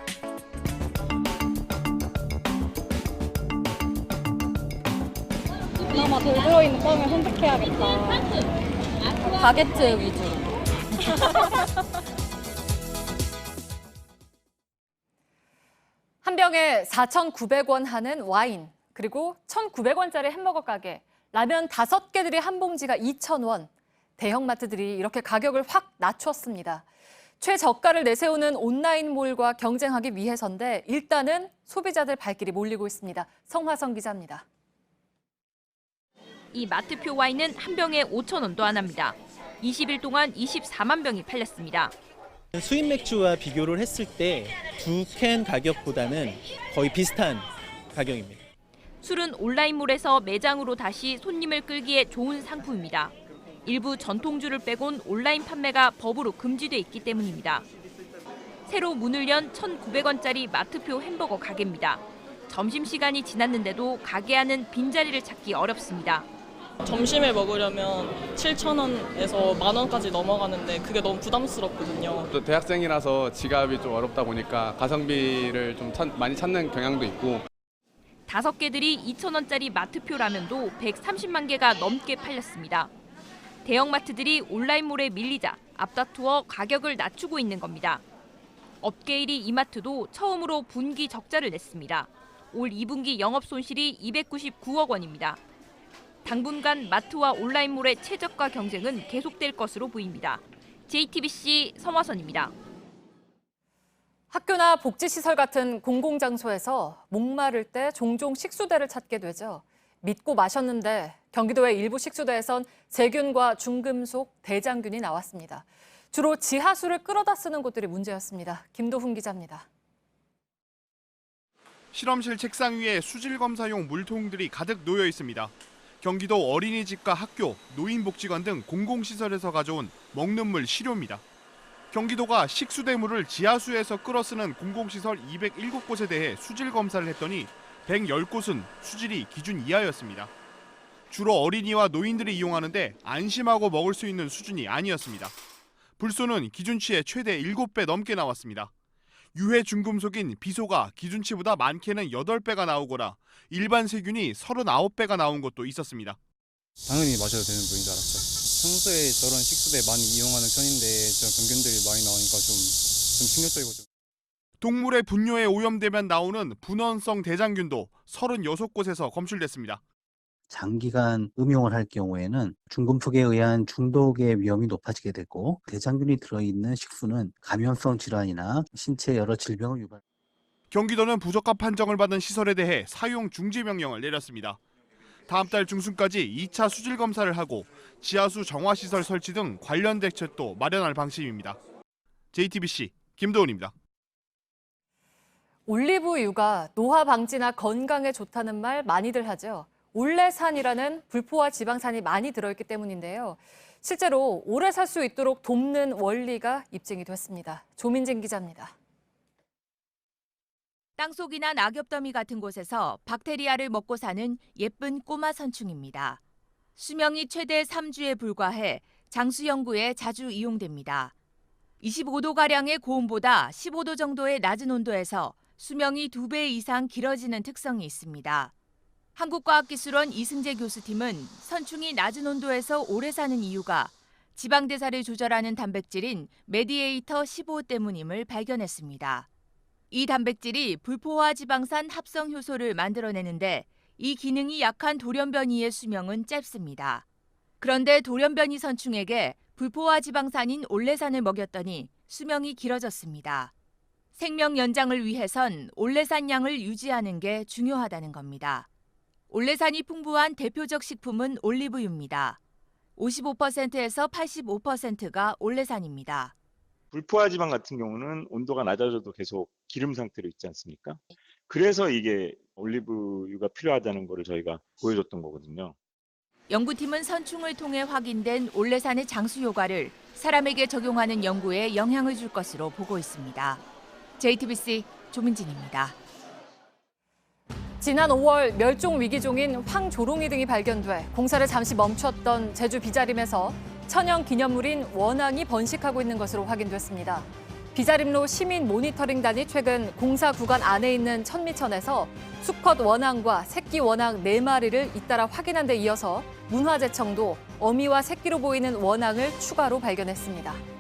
그나마 덜 들어있는 빵을 선택해야겠다. 바게트 위주로. 한 병에 4,900원 하는 와인, 그리고 1,900원짜리 햄버거 가게, 라면 5개들이 한 봉지가 2,000원. 대형마트들이 이렇게 가격을 확 낮췄습니다. 최저가를 내세우는 온라인몰과 경쟁하기 위해서인데 일단은 소비자들 발길이 몰리고 있습니다. 성화성 기자입니다. 이 마트표 와인은 한 병에 5,000원도 안 합니다. 20일 동안 24만 병이 팔렸습니다. 수입 맥주와 비교를 했을 때 두 캔 가격보다는 거의 비슷한 가격입니다. 술은 온라인몰에서 매장으로 다시 손님을 끌기에 좋은 상품입니다. 일부 전통주를 빼곤 온라인 판매가 법으로 금지돼 있기 때문입니다. 새로 문을 연 1,900원짜리 마트표 햄버거 가게입니다. 점심시간이 지났는데도 가게 안은 빈자리를 찾기 어렵습니다. 점심에 먹으려면 7,000원에서 10,000원까지 넘어가는데 그게 너무 부담스럽거든요. 또 대학생이라서 지갑이 좀 어렵다 보니까 가성비를 좀 많이 찾는 경향도 있고. 5개들이 2,000원짜리 마트표 라면도 130만 개가 넘게 팔렸습니다. 대형마트들이 온라인몰에 밀리자 앞다투어 가격을 낮추고 있는 겁니다. 업계 1위 이마트도 처음으로 분기 적자를 냈습니다. 올 2분기 영업 손실이 299억 원입니다. 당분간 마트와 온라인몰의 최저가 경쟁은 계속될 것으로 보입니다. JTBC 성화선입니다. 학교나 복지시설 같은 공공장소에서 목마를 때 종종 식수대를 찾게 되죠. 믿고 마셨는데 경기도의 일부 식수대에선 세균과 중금속, 대장균이 나왔습니다. 주로 지하수를 끌어다 쓰는 곳들이 문제였습니다. 김도훈 기자입니다. 실험실 책상 위에 수질 검사용 물통들이 가득 놓여 있습니다. 경기도 어린이집과 학교, 노인복지관 등 공공시설에서 가져온 먹는 물 시료입니다. 경기도가 식수대물을 지하수에서 끌어 쓰는 공공시설 207곳에 대해 수질 검사를 했더니 110곳은 수질이 기준 이하였습니다. 주로 어린이와 노인들이 이용하는데 안심하고 먹을 수 있는 수준이 아니었습니다. 불소는 기준치의 최대 7배 넘게 나왔습니다. 유해 중금속인 비소가 기준치보다 많게는 8배가 나오거나 일반 세균이 39배가 나온 것도 있었습니다. 당연히 마셔도 되는 물인 줄 알았어요. 평소에 저런 식수대 많이 이용하는 편인데 저런 병균들이 많이 나오니까 좀 충격적이고 좀. 동물의 분뇨에 오염되면 나오는 분원성 대장균도 36곳에서 검출됐습니다. 장기간 음용을 할 경우에는 중금속에 의한 중독의 위험이 높아지게 되고 대장균이 들어있는 식수는 감염성 질환이나 신체 여러 질병을 유발. 경기도는 부적합 판정을 받은 시설에 대해 사용 중지 명령을 내렸습니다. 다음 달 중순까지 2차 수질 검사를 하고 지하수 정화시설 설치 등 관련 대책도 마련할 방침입니다. JTBC 김도훈입니다. 올리브유가 노화 방지나 건강에 좋다는 말 많이들 하죠. 올레산이라는 불포화 지방산이 많이 들어있기 때문인데요. 실제로 오래 살 수 있도록 돕는 원리가 입증이 됐습니다. 조민진 기자입니다. 땅속이나 낙엽더미 같은 곳에서 박테리아를 먹고 사는 예쁜 꼬마 선충입니다. 수명이 최대 3주에 불과해 장수 연구에 자주 이용됩니다. 25도가량의 고온보다 15도 정도의 낮은 온도에서 수명이 2배 이상 길어지는 특성이 있습니다. 한국과학기술원 이승재 교수팀은 선충이 낮은 온도에서 오래 사는 이유가 지방대사를 조절하는 단백질인 메디에이터 15 때문임을 발견했습니다. 이 단백질이 불포화 지방산 합성 효소를 만들어내는데 이 기능이 약한 돌연변이의 수명은 짧습니다. 그런데 돌연변이 선충에게 불포화 지방산인 올레산을 먹였더니 수명이 길어졌습니다. 생명 연장을 위해선 올레산 양을 유지하는 게 중요하다는 겁니다. 올레산이 풍부한 대표적 식품은 올리브유입니다. 55%에서 85%가 올레산입니다. 불포화 지방 같은 경우는 온도가 낮아져도 계속 기름 상태로 있지 않습니까? 그래서 이게 올리브유가 필요하다는 거를 저희가 보여줬던 거거든요. 연구팀은 선충을 통해 확인된 올레산의 장수 효과를 사람에게 적용하는 연구에 영향을 줄 것으로 보고 있습니다. JTBC 조민진입니다. 지난 5월 멸종 위기종인 황조롱이 등이 발견돼 공사를 잠시 멈췄던 제주 비자림에서 천연 기념물인 원앙이 번식하고 있는 것으로 확인됐습니다. 비자림로 시민 모니터링단이 최근 공사 구간 안에 있는 천미천에서 수컷 원앙과 새끼 원앙 4마리를 잇따라 확인한 데 이어서 문화재청도 어미와 새끼로 보이는 원앙을 추가로 발견했습니다.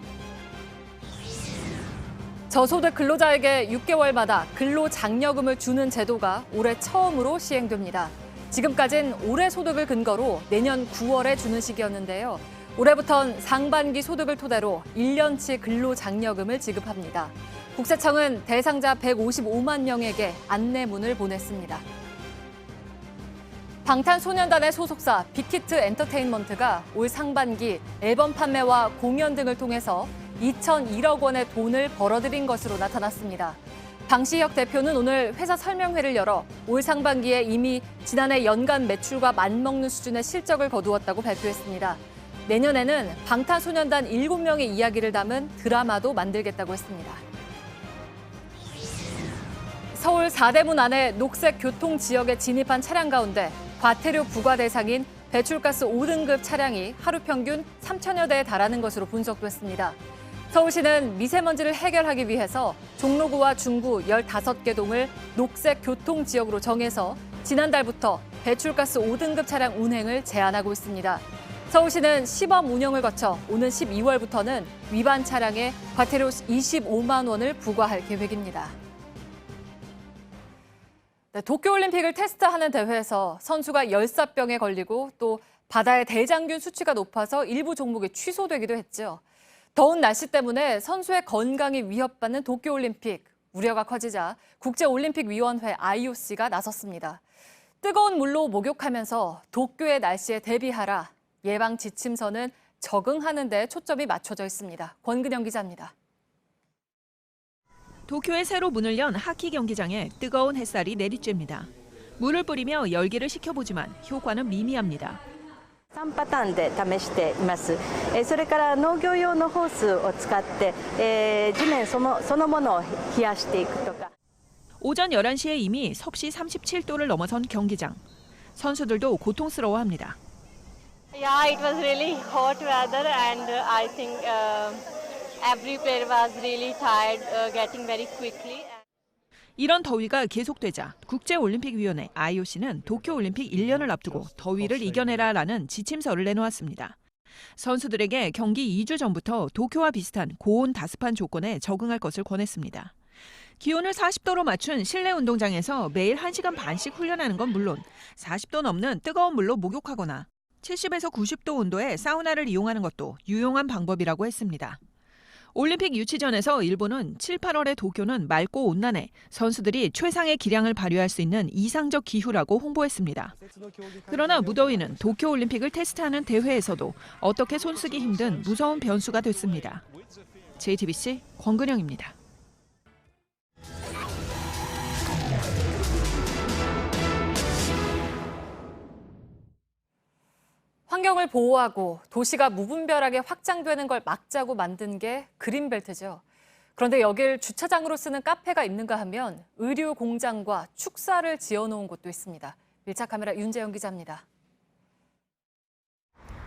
저소득 근로자에게 6개월마다 근로장려금을 주는 제도가 올해 처음으로 시행됩니다. 지금까진 올해 소득을 근거로 내년 9월에 주는 시기였는데요. 올해부턴 상반기 소득을 토대로 1년치 근로장려금을 지급합니다. 국세청은 대상자 155만 명에게 안내문을 보냈습니다. 방탄소년단의 소속사 빅히트 엔터테인먼트가 올 상반기 앨범 판매와 공연 등을 통해서 2,001억 원의 돈을 벌어들인 것으로 나타났습니다. 방시혁 대표는 오늘 회사 설명회를 열어 올 상반기에 이미 지난해 연간 매출과 맞먹는 수준의 실적을 거두었다고 발표했습니다. 내년에는 방탄소년단 7명의 이야기를 담은 드라마도 만들겠다고 했습니다. 서울 4대문 안에 녹색 교통 지역에 진입한 차량 가운데 과태료 부과 대상인 배출가스 5등급 차량이 하루 평균 3천여 대에 달하는 것으로 분석됐습니다. 서울시는 미세먼지를 해결하기 위해서 종로구와 중구 15개 동을 녹색 교통 지역으로 정해서 지난달부터 배출가스 5등급 차량 운행을 제한하고 있습니다. 서울시는 시범 운영을 거쳐 오는 12월부터는 위반 차량에 과태료 25만 원을 부과할 계획입니다. 네, 도쿄올림픽을 테스트하는 대회에서 선수가 열사병에 걸리고 또 바다의 대장균 수치가 높아서 일부 종목이 취소되기도 했죠. 더운 날씨 때문에 선수의 건강이 위협받는 도쿄올림픽, 우려가 커지자 국제올림픽위원회 IOC가 나섰습니다. 뜨거운 물로 목욕하면서 도쿄의 날씨에 대비하라. 예방 지침서는 적응하는 데 초점이 맞춰져 있습니다. 권근영 기자입니다. 도쿄에 새로 문을 연 하키 경기장에 뜨거운 햇살이 내리쬐입니다. 물을 뿌리며 열기를 식혀보지만 효과는 미미합니다. 3パターンで試しています。それから農業用のホースを使って、地面そのものを冷やしていくとか。 오전 11시에 이미 섭씨 37도를 넘어선 경기장. 선수들도 고통스러워합니다. Yeah, it was really hot weather and I think every player was really tired getting very quickly. 이런 더위가 계속되자 국제올림픽위원회 IOC는 도쿄올림픽 1년을 앞두고 더위를 이겨내라라는 지침서를 내놓았습니다. 선수들에게 경기 2주 전부터 도쿄와 비슷한 고온 다습한 조건에 적응할 것을 권했습니다. 기온을 40도로 맞춘 실내 운동장에서 매일 1시간 반씩 훈련하는 건 물론 40도 넘는 뜨거운 물로 목욕하거나 70에서 90도 온도의 사우나를 이용하는 것도 유용한 방법이라고 했습니다. 올림픽 유치전에서 일본은 7, 8월의 도쿄는 맑고 온난해, 선수들이 최상의 기량을 발휘할 수 있는 이상적 기후라고 홍보했습니다. 그러나 무더위는 도쿄올림픽을 테스트하는 대회에서도 어떻게 손쓰기 힘든 무서운 변수가 됐습니다. JTBC 권근영입니다. 환경을 보호하고 도시가 무분별하게 확장되는 걸 막자고 만든 게 그린벨트죠. 그런데 여길 주차장으로 쓰는 카페가 있는가 하면 의류 공장과 축사를 지어놓은 곳도 있습니다. 밀착 카메라 윤재영 기자입니다.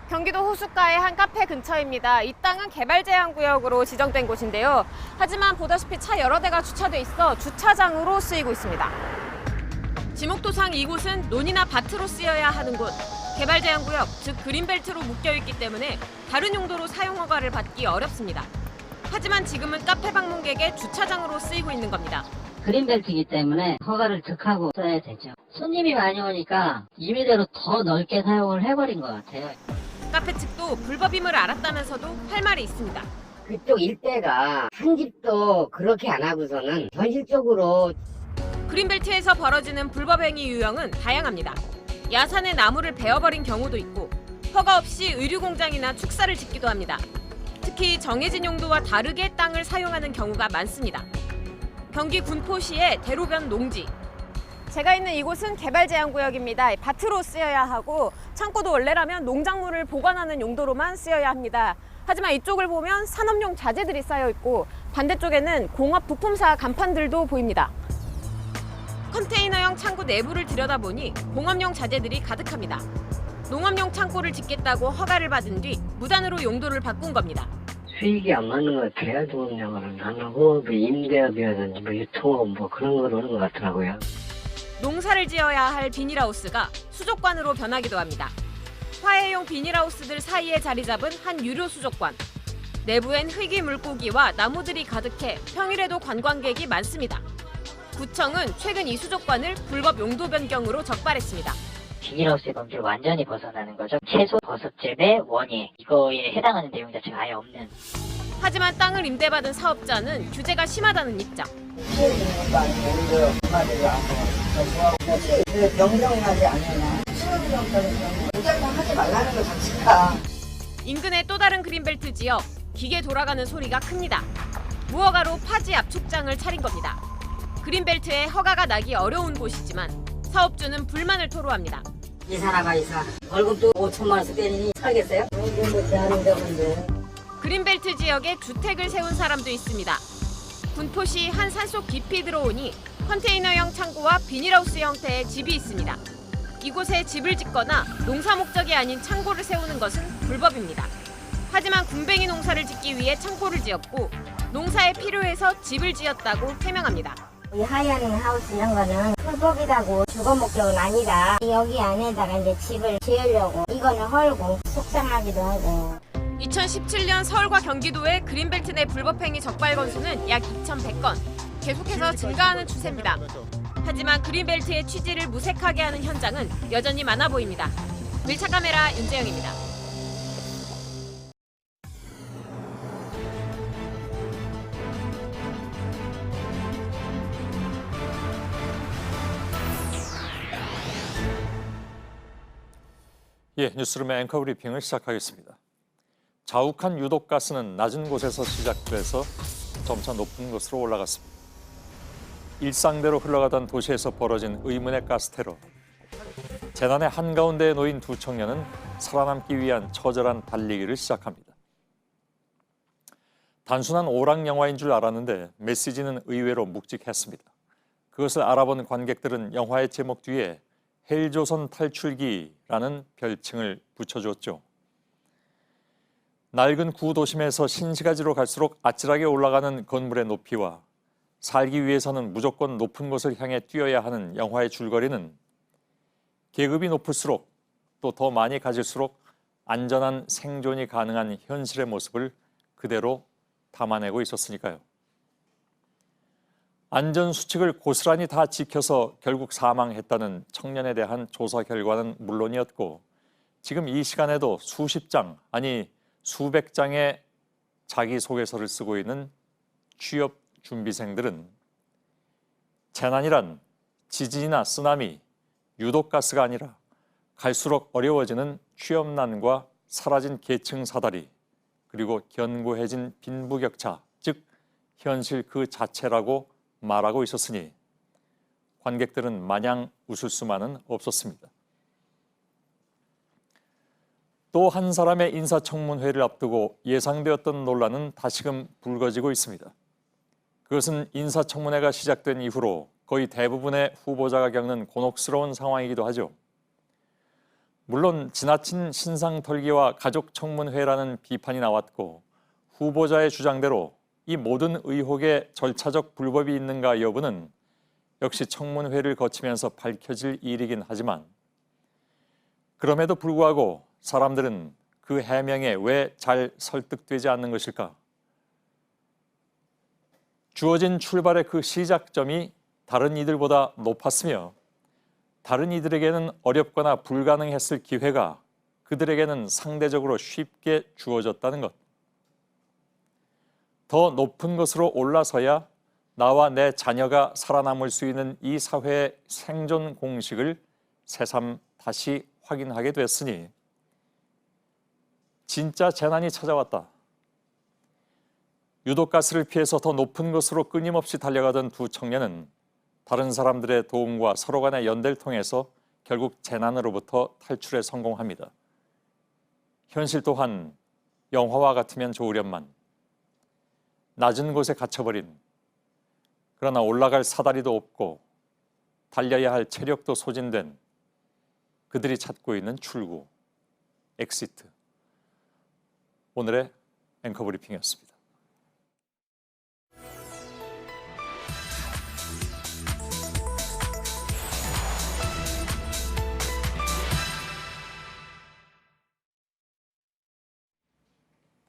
경기도 호숫가의 한 카페 근처입니다. 이 땅은 개발 제한 구역으로 지정된 곳인데요. 하지만 보다시피 차 여러 대가 주차돼 있어 주차장으로 쓰이고 있습니다. 지목도상 이곳은 논이나 밭으로 쓰여야 하는 곳. 개발 제한 구역, 즉 그린벨트로 묶여 있기 때문에 다른 용도로 사용 허가를 받기 어렵습니다. 하지만 지금은 카페 방문객의 주차장으로 쓰이고 있는 겁니다. 그린벨트이기 때문에 허가를 득하고 써야 되죠. 손님이 많이 오니까 임의대로 더 넓게 사용을 해버린 것 같아요. 카페 측도 불법임을 알았다면서도 할 말이 있습니다. 그쪽 일대가 한 집도 그렇게 안 하고서는 현실적으로 그린벨트에서 벌어지는 불법 행위 유형은 다양합니다. 야산에 나무를 베어버린 경우도 있고 허가 없이 의류 공장이나 축사를 짓기도 합니다. 특히 정해진 용도와 다르게 땅을 사용하는 경우가 많습니다. 경기 군포시의 대로변 농지. 제가 있는 이곳은 개발 제한 구역입니다. 밭으로 쓰여야 하고 창고도 원래라면 농작물을 보관하는 용도로만 쓰여야 합니다. 하지만 이쪽을 보면 산업용 자재들이 쌓여 있고 반대쪽에는 공업 부품사 간판들도 보입니다. 컨테이너형 창고 내부를 들여다보니 공업용 자재들이 가득합니다. 농업용 창고를 짓겠다고 허가를 받은 뒤 무단으로 용도를 바꾼 겁니다. 수익이 안 맞는 것 같아요. 농업용은 안 하고 임대업이라든지 유통업 그런 걸 하는 것 같더라고요. 농사를 지어야 할 비닐하우스가 수족관으로 변하기도 합니다. 화해용 비닐하우스들 사이에 자리 잡은 한 유료 수족관. 내부엔 흙이 물고기와 나무들이 가득해 평일에도 관광객이 많습니다. 구청은 최근 이 수족관을 불법 용도 변경으로 적발했습니다. 비닐하우스의 범주를 완전히 벗어나는 거죠. 채소 버섯잼의 원예, 이거에 해당하는 내용 자체가 아예 없는. 하지만 땅을 임대받은 사업자는 규제가 심하다는 입장. 경정하지 않으면 하지 말라는 거 자체가. 인근의 또 다른 그린벨트 지역, 기계 돌아가는 소리가 큽니다. 무허가로 파지 압축장을 차린 겁니다. 그린벨트에 허가가 나기 어려운 곳이지만 사업주는 불만을 토로합니다. 이 사람아 이사 월급도 5천만 원씩 때리니 살겠어요? 그린벨트 지역에 주택을 세운 사람도 있습니다. 군포시 한 산속 깊이 들어오니 컨테이너형 창고와 비닐하우스 형태의 집이 있습니다. 이곳에 집을 짓거나 농사 목적이 아닌 창고를 세우는 것은 불법입니다. 하지만 군뱅이 농사를 짓기 위해 창고를 지었고 농사에 필요해서 집을 지었다고 해명합니다. 이 하이하는 하우스 이런 거는 불법이라고 주거 목적은 아니다. 여기 안에다가 이제 집을 지으려고 이거는 헐고 속상하기도 하고. 2017년 서울과 경기도의 그린벨트 내 불법행위 적발 건수는 약 2,100건. 계속해서 증가하는 추세입니다. 하지만 그린벨트의 취지를 무색하게 하는 현장은 여전히 많아 보입니다. 밀착 카메라 윤재영입니다. 예, 뉴스룸의 앵커 브리핑을 시작하겠습니다. 자욱한 유독가스는 낮은 곳에서 시작돼서 점차 높은 곳으로 올라갔습니다. 일상대로 흘러가던 도시에서 벌어진 의문의 가스 테러. 재난의 한가운데에 놓인 두 청년은 살아남기 위한 처절한 달리기를 시작합니다. 단순한 오락 영화인 줄 알았는데 메시지는 의외로 묵직했습니다. 그것을 알아본 관객들은 영화의 제목 뒤에 헬조선 탈출기라는 별칭을 붙여줬죠. 낡은 구도심에서 신시가지로 갈수록 아찔하게 올라가는 건물의 높이와 살기 위해서는 무조건 높은 곳을 향해 뛰어야 하는 영화의 줄거리는 계급이 높을수록 또 더 많이 가질수록 안전한 생존이 가능한 현실의 모습을 그대로 담아내고 있었으니까요. 안전수칙을 고스란히 다 지켜서 결국 사망했다는 청년에 대한 조사 결과는 물론이었고 지금 이 시간에도 수십 장, 아니 수백 장의 자기소개서를 쓰고 있는 취업 준비생들은 재난이란 지진이나 쓰나미, 유독가스가 아니라 갈수록 어려워지는 취업난과 사라진 계층 사다리, 그리고 견고해진 빈부격차, 즉 현실 그 자체라고 말하고 있었으니 관객들은 마냥 웃을 수만은 없었습니다. 또 한 사람의 인사청문회를 앞두고 예상되었던 논란은 다시금 불거지고 있습니다. 그것은 인사청문회가 시작된 이후로 거의 대부분의 후보자가 겪는 곤혹스러운 상황이기도 하죠. 물론 지나친 신상털기와 가족청문회라는 비판이 나왔고 후보자의 주장대로 이 모든 의혹에 절차적 불법이 있는가 여부는 역시 청문회를 거치면서 밝혀질 일이긴 하지만 그럼에도 불구하고 사람들은 그 해명에 왜 잘 설득되지 않는 것일까? 주어진 출발의 그 시작점이 다른 이들보다 높았으며 다른 이들에게는 어렵거나 불가능했을 기회가 그들에게는 상대적으로 쉽게 주어졌다는 것. 더 높은 것으로 올라서야 나와 내 자녀가 살아남을 수 있는 이 사회의 생존 공식을 새삼 다시 확인하게 됐으니 진짜 재난이 찾아왔다. 유독가스를 피해서 더 높은 곳으로 끊임없이 달려가던 두 청년은 다른 사람들의 도움과 서로 간의 연대를 통해서 결국 재난으로부터 탈출에 성공합니다. 현실 또한 영화와 같으면 좋으련만 낮은 곳에 갇혀버린, 그러나 올라갈 사다리도 없고 달려야 할 체력도 소진된 그들이 찾고 있는 출구, 엑시트. 오늘의 앵커 브리핑이었습니다.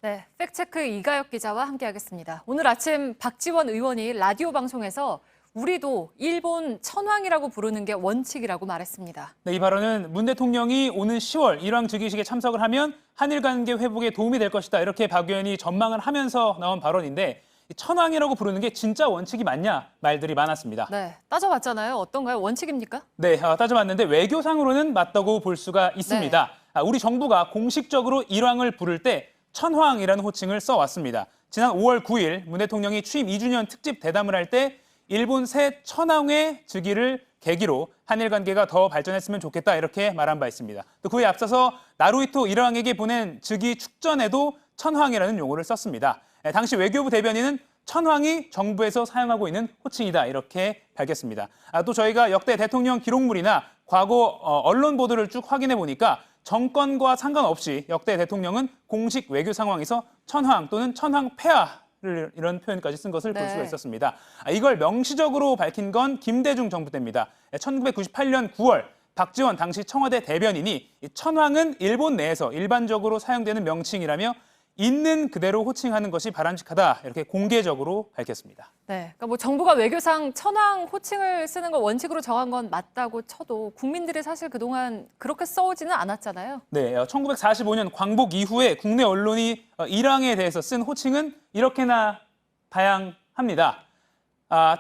네, 팩트체크 이가혁 기자와 함께하겠습니다. 오늘 아침 박지원 의원이 라디오 방송에서 우리도 일본 천황이라고 부르는 게 원칙이라고 말했습니다. 네, 이 발언은 문 대통령이 오는 10월 일왕 즉위식에 참석을 하면 한일 관계 회복에 도움이 될 것이다. 이렇게 박 의원이 전망을 하면서 나온 발언인데 천황이라고 부르는 게 진짜 원칙이 맞냐 말들이 많았습니다. 네, 따져봤잖아요. 어떤가요? 원칙입니까? 네, 따져봤는데 외교상으로는 맞다고 볼 수가 있습니다. 네. 우리 정부가 공식적으로 일왕을 부를 때 천황이라는 호칭을 써왔습니다. 지난 5월 9일 문 대통령이 취임 2주년 특집 대담을 할 때 일본 새 천황의 즉위를 계기로 한일 관계가 더 발전했으면 좋겠다 이렇게 말한 바 있습니다. 또 그에 앞서서 나루히토 일왕에게 보낸 즉위 축전에도 천황이라는 용어를 썼습니다. 당시 외교부 대변인은 천황이 정부에서 사용하고 있는 호칭이다 이렇게 밝혔습니다. 또 저희가 역대 대통령 기록물이나 과거 언론 보도를 쭉 확인해 보니까 정권과 상관없이 역대 대통령은 공식 외교 상황에서 천황 또는 천황폐하를 이런 표현까지 쓴 것을 볼 수가 있었습니다. 이걸 명시적으로 밝힌 건 김대중 정부 때입니다. 1998년 9월 박지원 당시 청와대 대변인이 천황은 일본 내에서 일반적으로 사용되는 명칭이라며 있는 그대로 호칭하는 것이 바람직하다 이렇게 공개적으로 밝혔습니다. 네, 그러니까 뭐 정부가 외교상 천황 호칭을 쓰는 걸 원칙으로 정한 건 맞다고 쳐도 국민들이 사실 그동안 그렇게 써오지는 않았잖아요. 네, 1945년 광복 이후에 국내 언론이 일왕에 대해서 쓴 호칭은 이렇게나 다양합니다.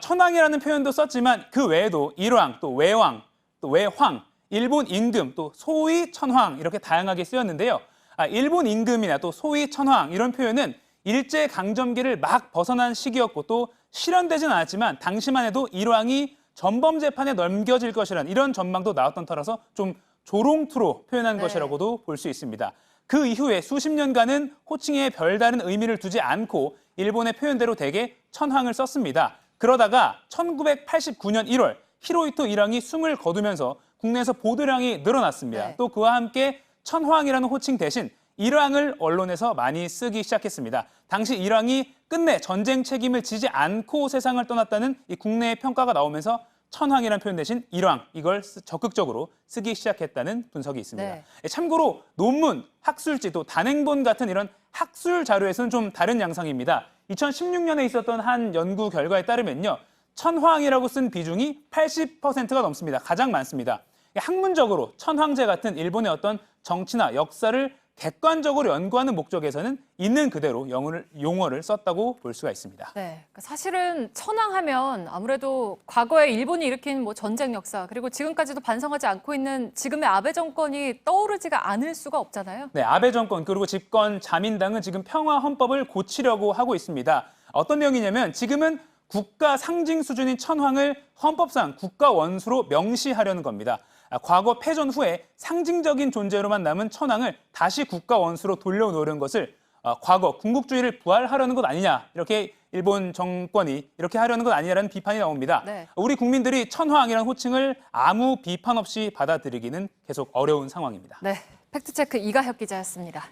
천황이라는 표현도 썼지만 그 외에도 일왕, 또 외왕, 또 외황, 일본 임금, 또 소위 천황 이렇게 다양하게 쓰였는데요. 일본 임금이나 또 소위 천황 이런 표현은 일제강점기를 막 벗어난 시기였고 또 실현되진 않았지만 당시만 해도 일왕이 전범재판에 넘겨질 것이라는 이런 전망도 나왔던 터라서 좀 조롱투로 표현한 것이라고도 볼 수 있습니다. 그 이후에 수십 년간은 호칭에 별다른 의미를 두지 않고 일본의 표현대로 대개 천황을 썼습니다. 그러다가 1989년 1월 히로히토 일왕이 숨을 거두면서 국내에서 보도량이 늘어났습니다. 또 그와 함께 천황이라는 호칭 대신 일왕을 언론에서 많이 쓰기 시작했습니다. 당시 일왕이 끝내 전쟁 책임을 지지 않고 세상을 떠났다는 이 국내의 평가가 나오면서 천황이라는 표현 대신 일왕 이걸 적극적으로 쓰기 시작했다는 분석이 있습니다. 참고로 논문, 학술지 또 단행본 같은 이런 학술 자료에서는 좀 다른 양상입니다. 2016년에 있었던 한 연구 결과에 따르면요. 천황이라고 쓴 비중이 80%가 넘습니다. 가장 많습니다. 학문적으로 천황제 같은 일본의 어떤 정치나 역사를 객관적으로 연구하는 목적에서는 있는 그대로 용어를 썼다고 볼 수가 있습니다. 네, 사실은 천황하면 아무래도 과거에 일본이 일으킨 전쟁 역사 그리고 지금까지도 반성하지 않고 있는 지금의 아베 정권이 떠오르지가 않을 수가 없잖아요. 네, 아베 정권 그리고 집권 자민당은 지금 평화 헌법을 고치려고 하고 있습니다. 어떤 내용이냐면 지금은 국가 상징 수준인 천황을 헌법상 국가 원수로 명시하려는 겁니다. 과거 패전 후에 상징적인 존재로만 남은 천황을 다시 국가 원수로 돌려놓으려는 것을 과거 군국주의를 부활하려는 것 아니냐 이렇게 일본 정권이 이렇게 하려는 것 아니냐라는 비판이 나옵니다. 우리 국민들이 천황이라는 호칭을 아무 비판 없이 받아들이기는 계속 어려운 상황입니다. 네, 팩트체크 이가혁 기자였습니다.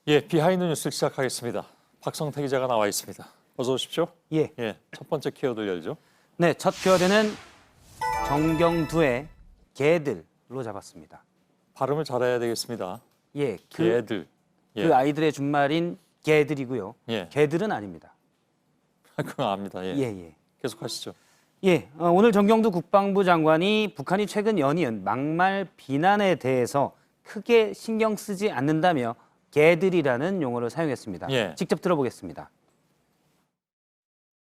예, 비하인드 뉴스 시작하겠습니다. 박성태 기자가 나와 있습니다. 어서 오십시오. 예. 첫 번째 키워드 열죠. 네, 첫 키워드는 정경두의 개들로 잡았습니다. 발음을 잘해야 되겠습니다. 예, 개들. 그 아이들의 준말인 개들이고요. 개들은 아닙니다. 그건 압니다. 예. 계속하시죠. 예, 오늘 정경두 국방부 장관이 북한이 최근 연이은 막말 비난에 대해서 크게 신경 쓰지 않는다며 개들이라는 용어를 사용했습니다. 직접 들어보겠습니다.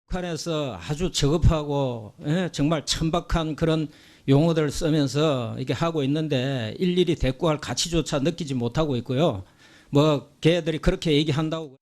북한에서 아주 저급하고 정말 천박한 그런 용어들을 쓰면서 이렇게 하고 있는데 일일이 대꾸할 가치조차 느끼지 못하고 있고요. 개들이 그렇게 얘기한다고.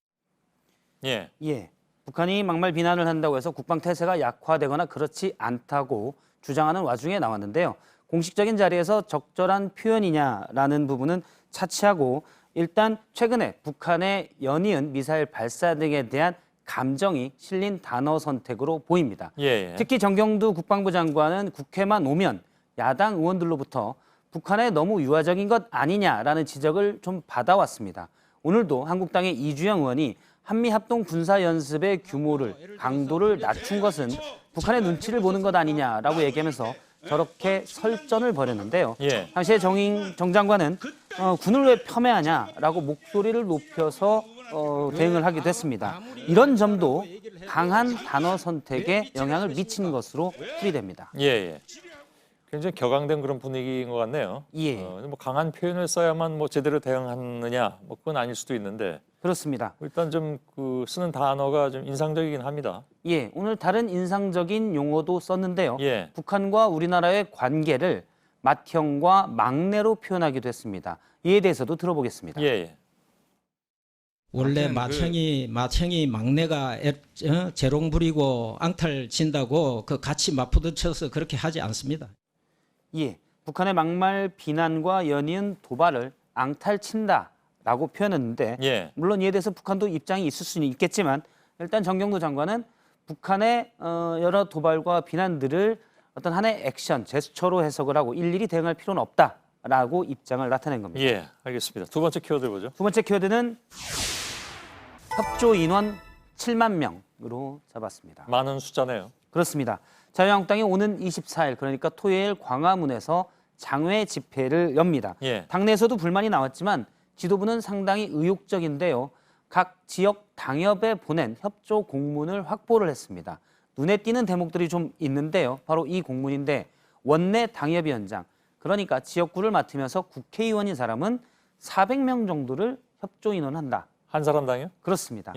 예. 북한이 막말 비난을 한다고 해서 국방 태세가 약화되거나 그렇지 않다고 주장하는 와중에 나왔는데요. 공식적인 자리에서 적절한 표현이냐라는 부분은 차치하고 일단 최근에 북한의 연이은 미사일 발사 등에 대한 감정이 실린 단어 선택으로 보입니다. 특히 정경두 국방부 장관은 국회만 오면 야당 의원들로부터 북한에 너무 유화적인 것 아니냐라는 지적을 좀 받아왔습니다. 오늘도 한국당의 이주영 의원이 한미합동 군사연습의 규모를 강도를 낮춘 것은 북한의 눈치를 보는 것 아니냐라고 얘기하면서 저렇게 설전을 벌였는데요. 당시에 정 장관은 군을 왜 폄훼하냐라고 목소리를 높여서 대응을 하기도 했습니다. 이런 점도 강한 단어 선택에 영향을 미친 것으로 풀이됩니다. 굉장히 격앙된 그런 분위기인 것 같네요. 강한 표현을 써야만 제대로 대응하느냐, 그건 아닐 수도 있는데. 그렇습니다. 일단 좀 쓰는 단어가 좀 인상적이긴 합니다. 오늘 다른 인상적인 용어도 썼는데요. 북한과 우리나라의 관계를 맏형과 막내로 표현하기도 했습니다. 이에 대해서도 들어보겠습니다. 원래 맏형이 막내가 재롱 부리고 앙탈 친다고 같이 맞부딪혀서 그렇게 하지 않습니다. 북한의 막말 비난과 연이은 도발을 앙탈 친다라고 표현했는데 물론 이에 대해서 북한도 입장이 있을 수는 있겠지만 일단 정경두 장관은 북한의 여러 도발과 비난들을 어떤 하나의 액션, 제스처로 해석을 하고 일일이 대응할 필요는 없다라고 입장을 나타낸 겁니다. 알겠습니다. 두 번째 키워드 보죠. 두 번째 키워드는 협조 인원 7만 명으로 잡았습니다. 많은 숫자네요. 그렇습니다. 자유한국당이 오는 24일 그러니까 토요일 광화문에서 장외 집회를 엽니다. 당내에서도 불만이 나왔지만 지도부는 상당히 의욕적인데요. 각 지역 당협에 보낸 협조 공문을 확보를 했습니다. 눈에 띄는 대목들이 좀 있는데요. 바로 이 공문인데 원내 당협위원장, 그러니까 지역구를 맡으면서 국회의원인 사람은 400명 정도를 협조 인원한다. 한 사람당요? 그렇습니다.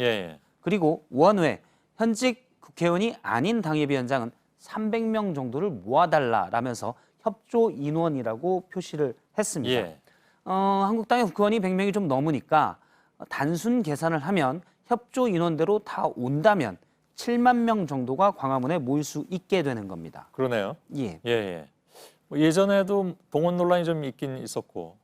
그리고 원외, 현직 국회의원이 아닌 당협위원장은 300명 정도를 모아달라라면서 협조 인원이라고 표시를 했습니다. 예. 한국당의 국회의원이 100명이 좀 넘으니까 단순 계산을 하면 협조 인원대로 다 온다면 7만 명 정도가 광화문에 모일 수 있게 되는 겁니다. 그러네요. 예. 예. 뭐 예전에도 동원 논란이 좀 있긴 있었고,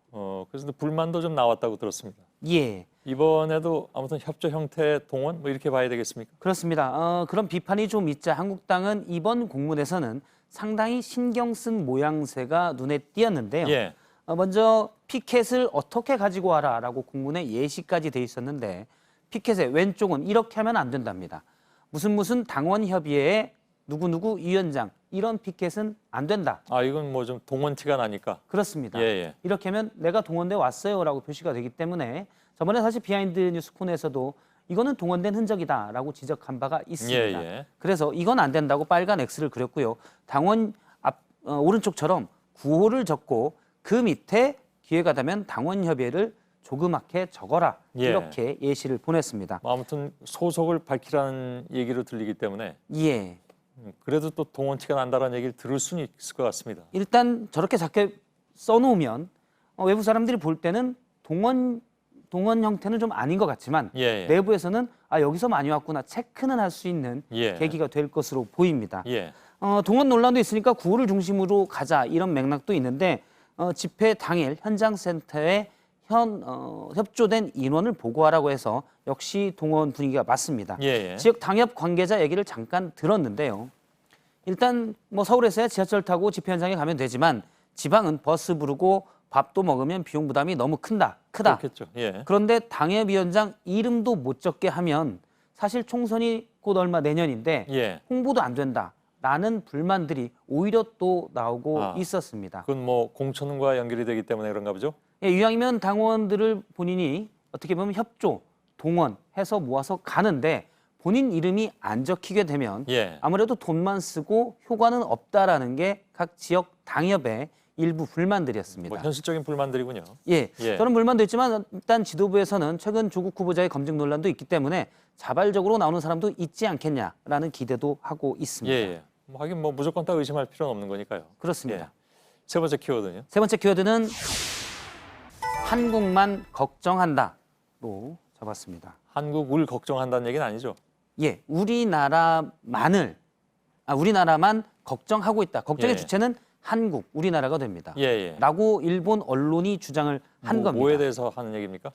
그래서 불만도 좀 나왔다고 들었습니다. 예. 이번에도 아무튼 협조 형태 동원 뭐 이렇게 봐야 되겠습니까? 그렇습니다. 그런 비판이 좀 있자 한국당은 이번 공문에서는 상당히 신경 쓴 모양새가 눈에 띄었는데요. 예. 먼저 피켓을 어떻게 가지고 와라라고 공문에 예시까지 돼 있었는데 피켓의 왼쪽은 이렇게 하면 안 된답니다. 무슨 당원 협의회에 누구누구 위원장 이런 피켓은 안 된다. 아, 이건 뭐 좀 동원 티가 나니까. 그렇습니다. 예. 이렇게 하면 내가 동원돼 왔어요라고 표시가 되기 때문에 저번에 사실 비하인드 뉴스 코너에서도 이거는 동원된 흔적이다라고 지적한 바가 있습니다. 예. 그래서 이건 안 된다고 빨간 X를 그렸고요. 당원 오른쪽처럼 구호를 적고 그 밑에 기회가 되면 당원 협의회를 조그맣게 적어라. 예. 이렇게 예시를 보냈습니다. 뭐 아무튼 소속을 밝히라는 얘기로 들리기 때문에 예. 그래도 또 동원 티가 난다는 얘기를 들을 수는 있을 것 같습니다. 일단 저렇게 작게 써놓으면 외부 사람들이 볼 때는 동원 형태는 좀 아닌 것 같지만 예. 내부에서는 아 여기서 많이 왔구나 체크는 할 수 있는 예. 계기가 될 것으로 보입니다. 예. 동원 논란도 있으니까 구호를 중심으로 가자 이런 맥락도 있는데 집회 당일 현장센터에 협조된 인원을 보고하라고 해서 역시 동원 분위기가 맞습니다. 예. 지역 당협 관계자 얘기를 잠깐 들었는데요. 일단 뭐 서울에서야 지하철 타고 집회 현장에 가면 되지만 지방은 버스 부르고 밥도 먹으면 비용 부담이 너무 크다. 그렇겠죠. 예. 그런데 당협위원장 이름도 못 적게 하면 사실 총선이 곧 얼마 내년인데 예. 홍보도 안 된다라는 불만들이 오히려 또 나오고 있었습니다. 그건 뭐 공천과 연결이 되기 때문에 그런가 보죠? 예, 이왕이면 당원들을 본인이 어떻게 보면 협조, 동원해서 모아서 가는데 본인 이름이 안 적히게 되면 예. 아무래도 돈만 쓰고 효과는 없다라는 게 각 지역 당협의 일부 불만들이었습니다. 뭐 현실적인 불만들이군요. 예, 저는 불만도 있지만 일단 지도부에서는 최근 조국 후보자의 검증 논란도 있기 때문에 자발적으로 나오는 사람도 있지 않겠냐라는 기대도 하고 있습니다. 예. 뭐 하긴 뭐 무조건 다 의심할 필요는 없는 거니까요. 그렇습니다. 예. 세 번째 키워드는요? 세 번째 키워드는 한국만 걱정한다로 잡았습니다. 한국을 걱정한다는 얘기는 아니죠? 예, 우리나라만 걱정하고 있다. 걱정의 예. 주체는 한국, 우리나라가 됩니다. 예. 라고 일본 언론이 주장을 한 겁니다. 뭐에 대해서 하는 얘기입니까?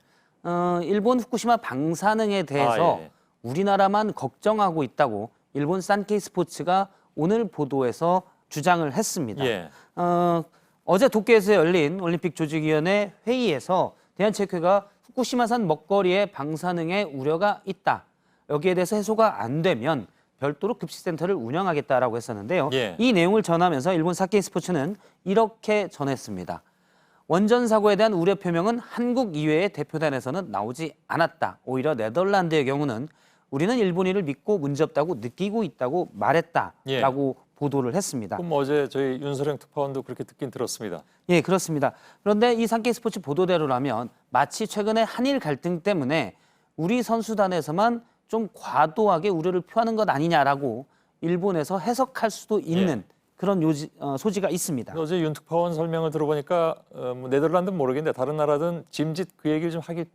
일본 후쿠시마 방사능에 대해서 예. 우리나라만 걱정하고 있다고 일본 산케이 스포츠가 오늘 보도에서 주장을 했습니다. 예. 어제 도쿄에서 열린 올림픽 조직위원회 회의에서 대한체육회가 후쿠시마산 먹거리에 방사능의 우려가 있다. 여기에 대해서 해소가 안 되면 별도로 급식센터를 운영하겠다라고 했었는데요. 예. 이 내용을 전하면서 일본 사케이 스포츠는 이렇게 전했습니다. 원전 사고에 대한 우려 표명은 한국 이외의 대표단에서는 나오지 않았다. 오히려 네덜란드의 경우는 우리는 일본인을 믿고 문제없다고 느끼고 있다고 말했다라고 보도를 했습니다. 그럼 어제 저희 윤서령 특파원도 그렇게 듣긴 들었습니다. 예, 그렇습니다. 그런데 이 산케이 스포츠 보도대로라면 마치 최근에 한일 갈등 때문에 우리 선수단에서만 좀 과도하게 우려를 표하는 것 아니냐라고 일본에서 해석할 수도 있는 그런 소지가 있습니다. 어제 윤 특파원 설명을 들어보니까 뭐 네덜란드는 모르겠는데 다른 나라든 짐짓 그 얘기를 좀 하길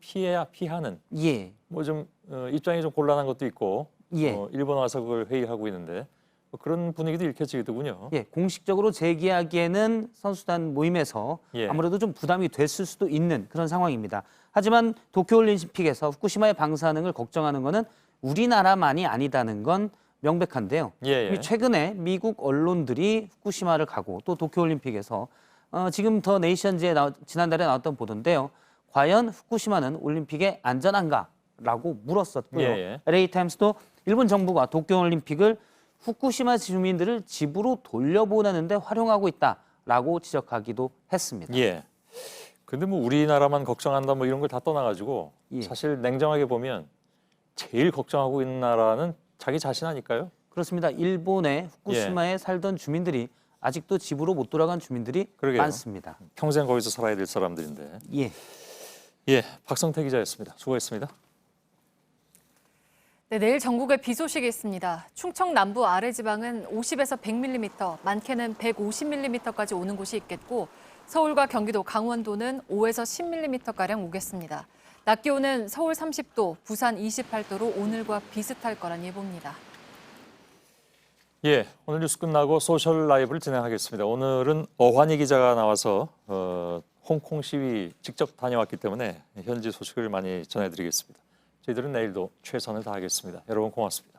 피하는. 예. 뭐 좀 입장이 좀 곤란한 것도 있고. 예. 일본 와서 그걸 회의하고 있는데 뭐 그런 분위기도 읽혀지더군요. 예, 공식적으로 제기하기에는 선수단 모임에서 아무래도 좀 부담이 됐을 수도 있는 그런 상황입니다. 하지만 도쿄올림픽에서 후쿠시마의 방사능을 걱정하는 것은 우리나라만이 아니다는 건 명백한데요. 예. 최근에 미국 언론들이 후쿠시마를 가고 또 도쿄올림픽에서 지금 더 네이션즈에 지난달에 나왔던 보도인데요. 과연 후쿠시마는 올림픽에 안전한가라고 물었었고요. LA 타임스도 일본 정부가 도쿄올림픽을 후쿠시마 주민들을 집으로 돌려보내는데 활용하고 있다라고 지적하기도 했습니다. 예. 근데 뭐 우리나라만 걱정한다 뭐 이런 걸 다 떠나가지고 사실 냉정하게 보면 제일 걱정하고 있는 나라는 자기 자신 아닐까요? 그렇습니다. 일본의 후쿠시마에 살던 주민들이 아직도 집으로 못 돌아간 주민들이 많습니다. 평생 거기서 살아야 될 사람들인데. 예. 예, 박성태 기자였습니다. 수고했습니다. 네, 내일 전국에 비 소식이 있습니다. 충청 남부 아래지방은 50에서 100mm, 많게는 150mm까지 오는 곳이 있겠고 서울과 경기도, 강원도는 5에서 10mm가량 오겠습니다. 낮 기온은 서울 30도, 부산 28도로 오늘과 비슷할 거란 예보입니다. 예, 오늘 뉴스 끝나고 소셜 라이브를 진행하겠습니다. 오늘은 어환희 기자가 나와서 홍콩 시위 직접 다녀왔기 때문에 현지 소식을 많이 전해드리겠습니다. 저희들은 내일도 최선을 다하겠습니다. 여러분 고맙습니다.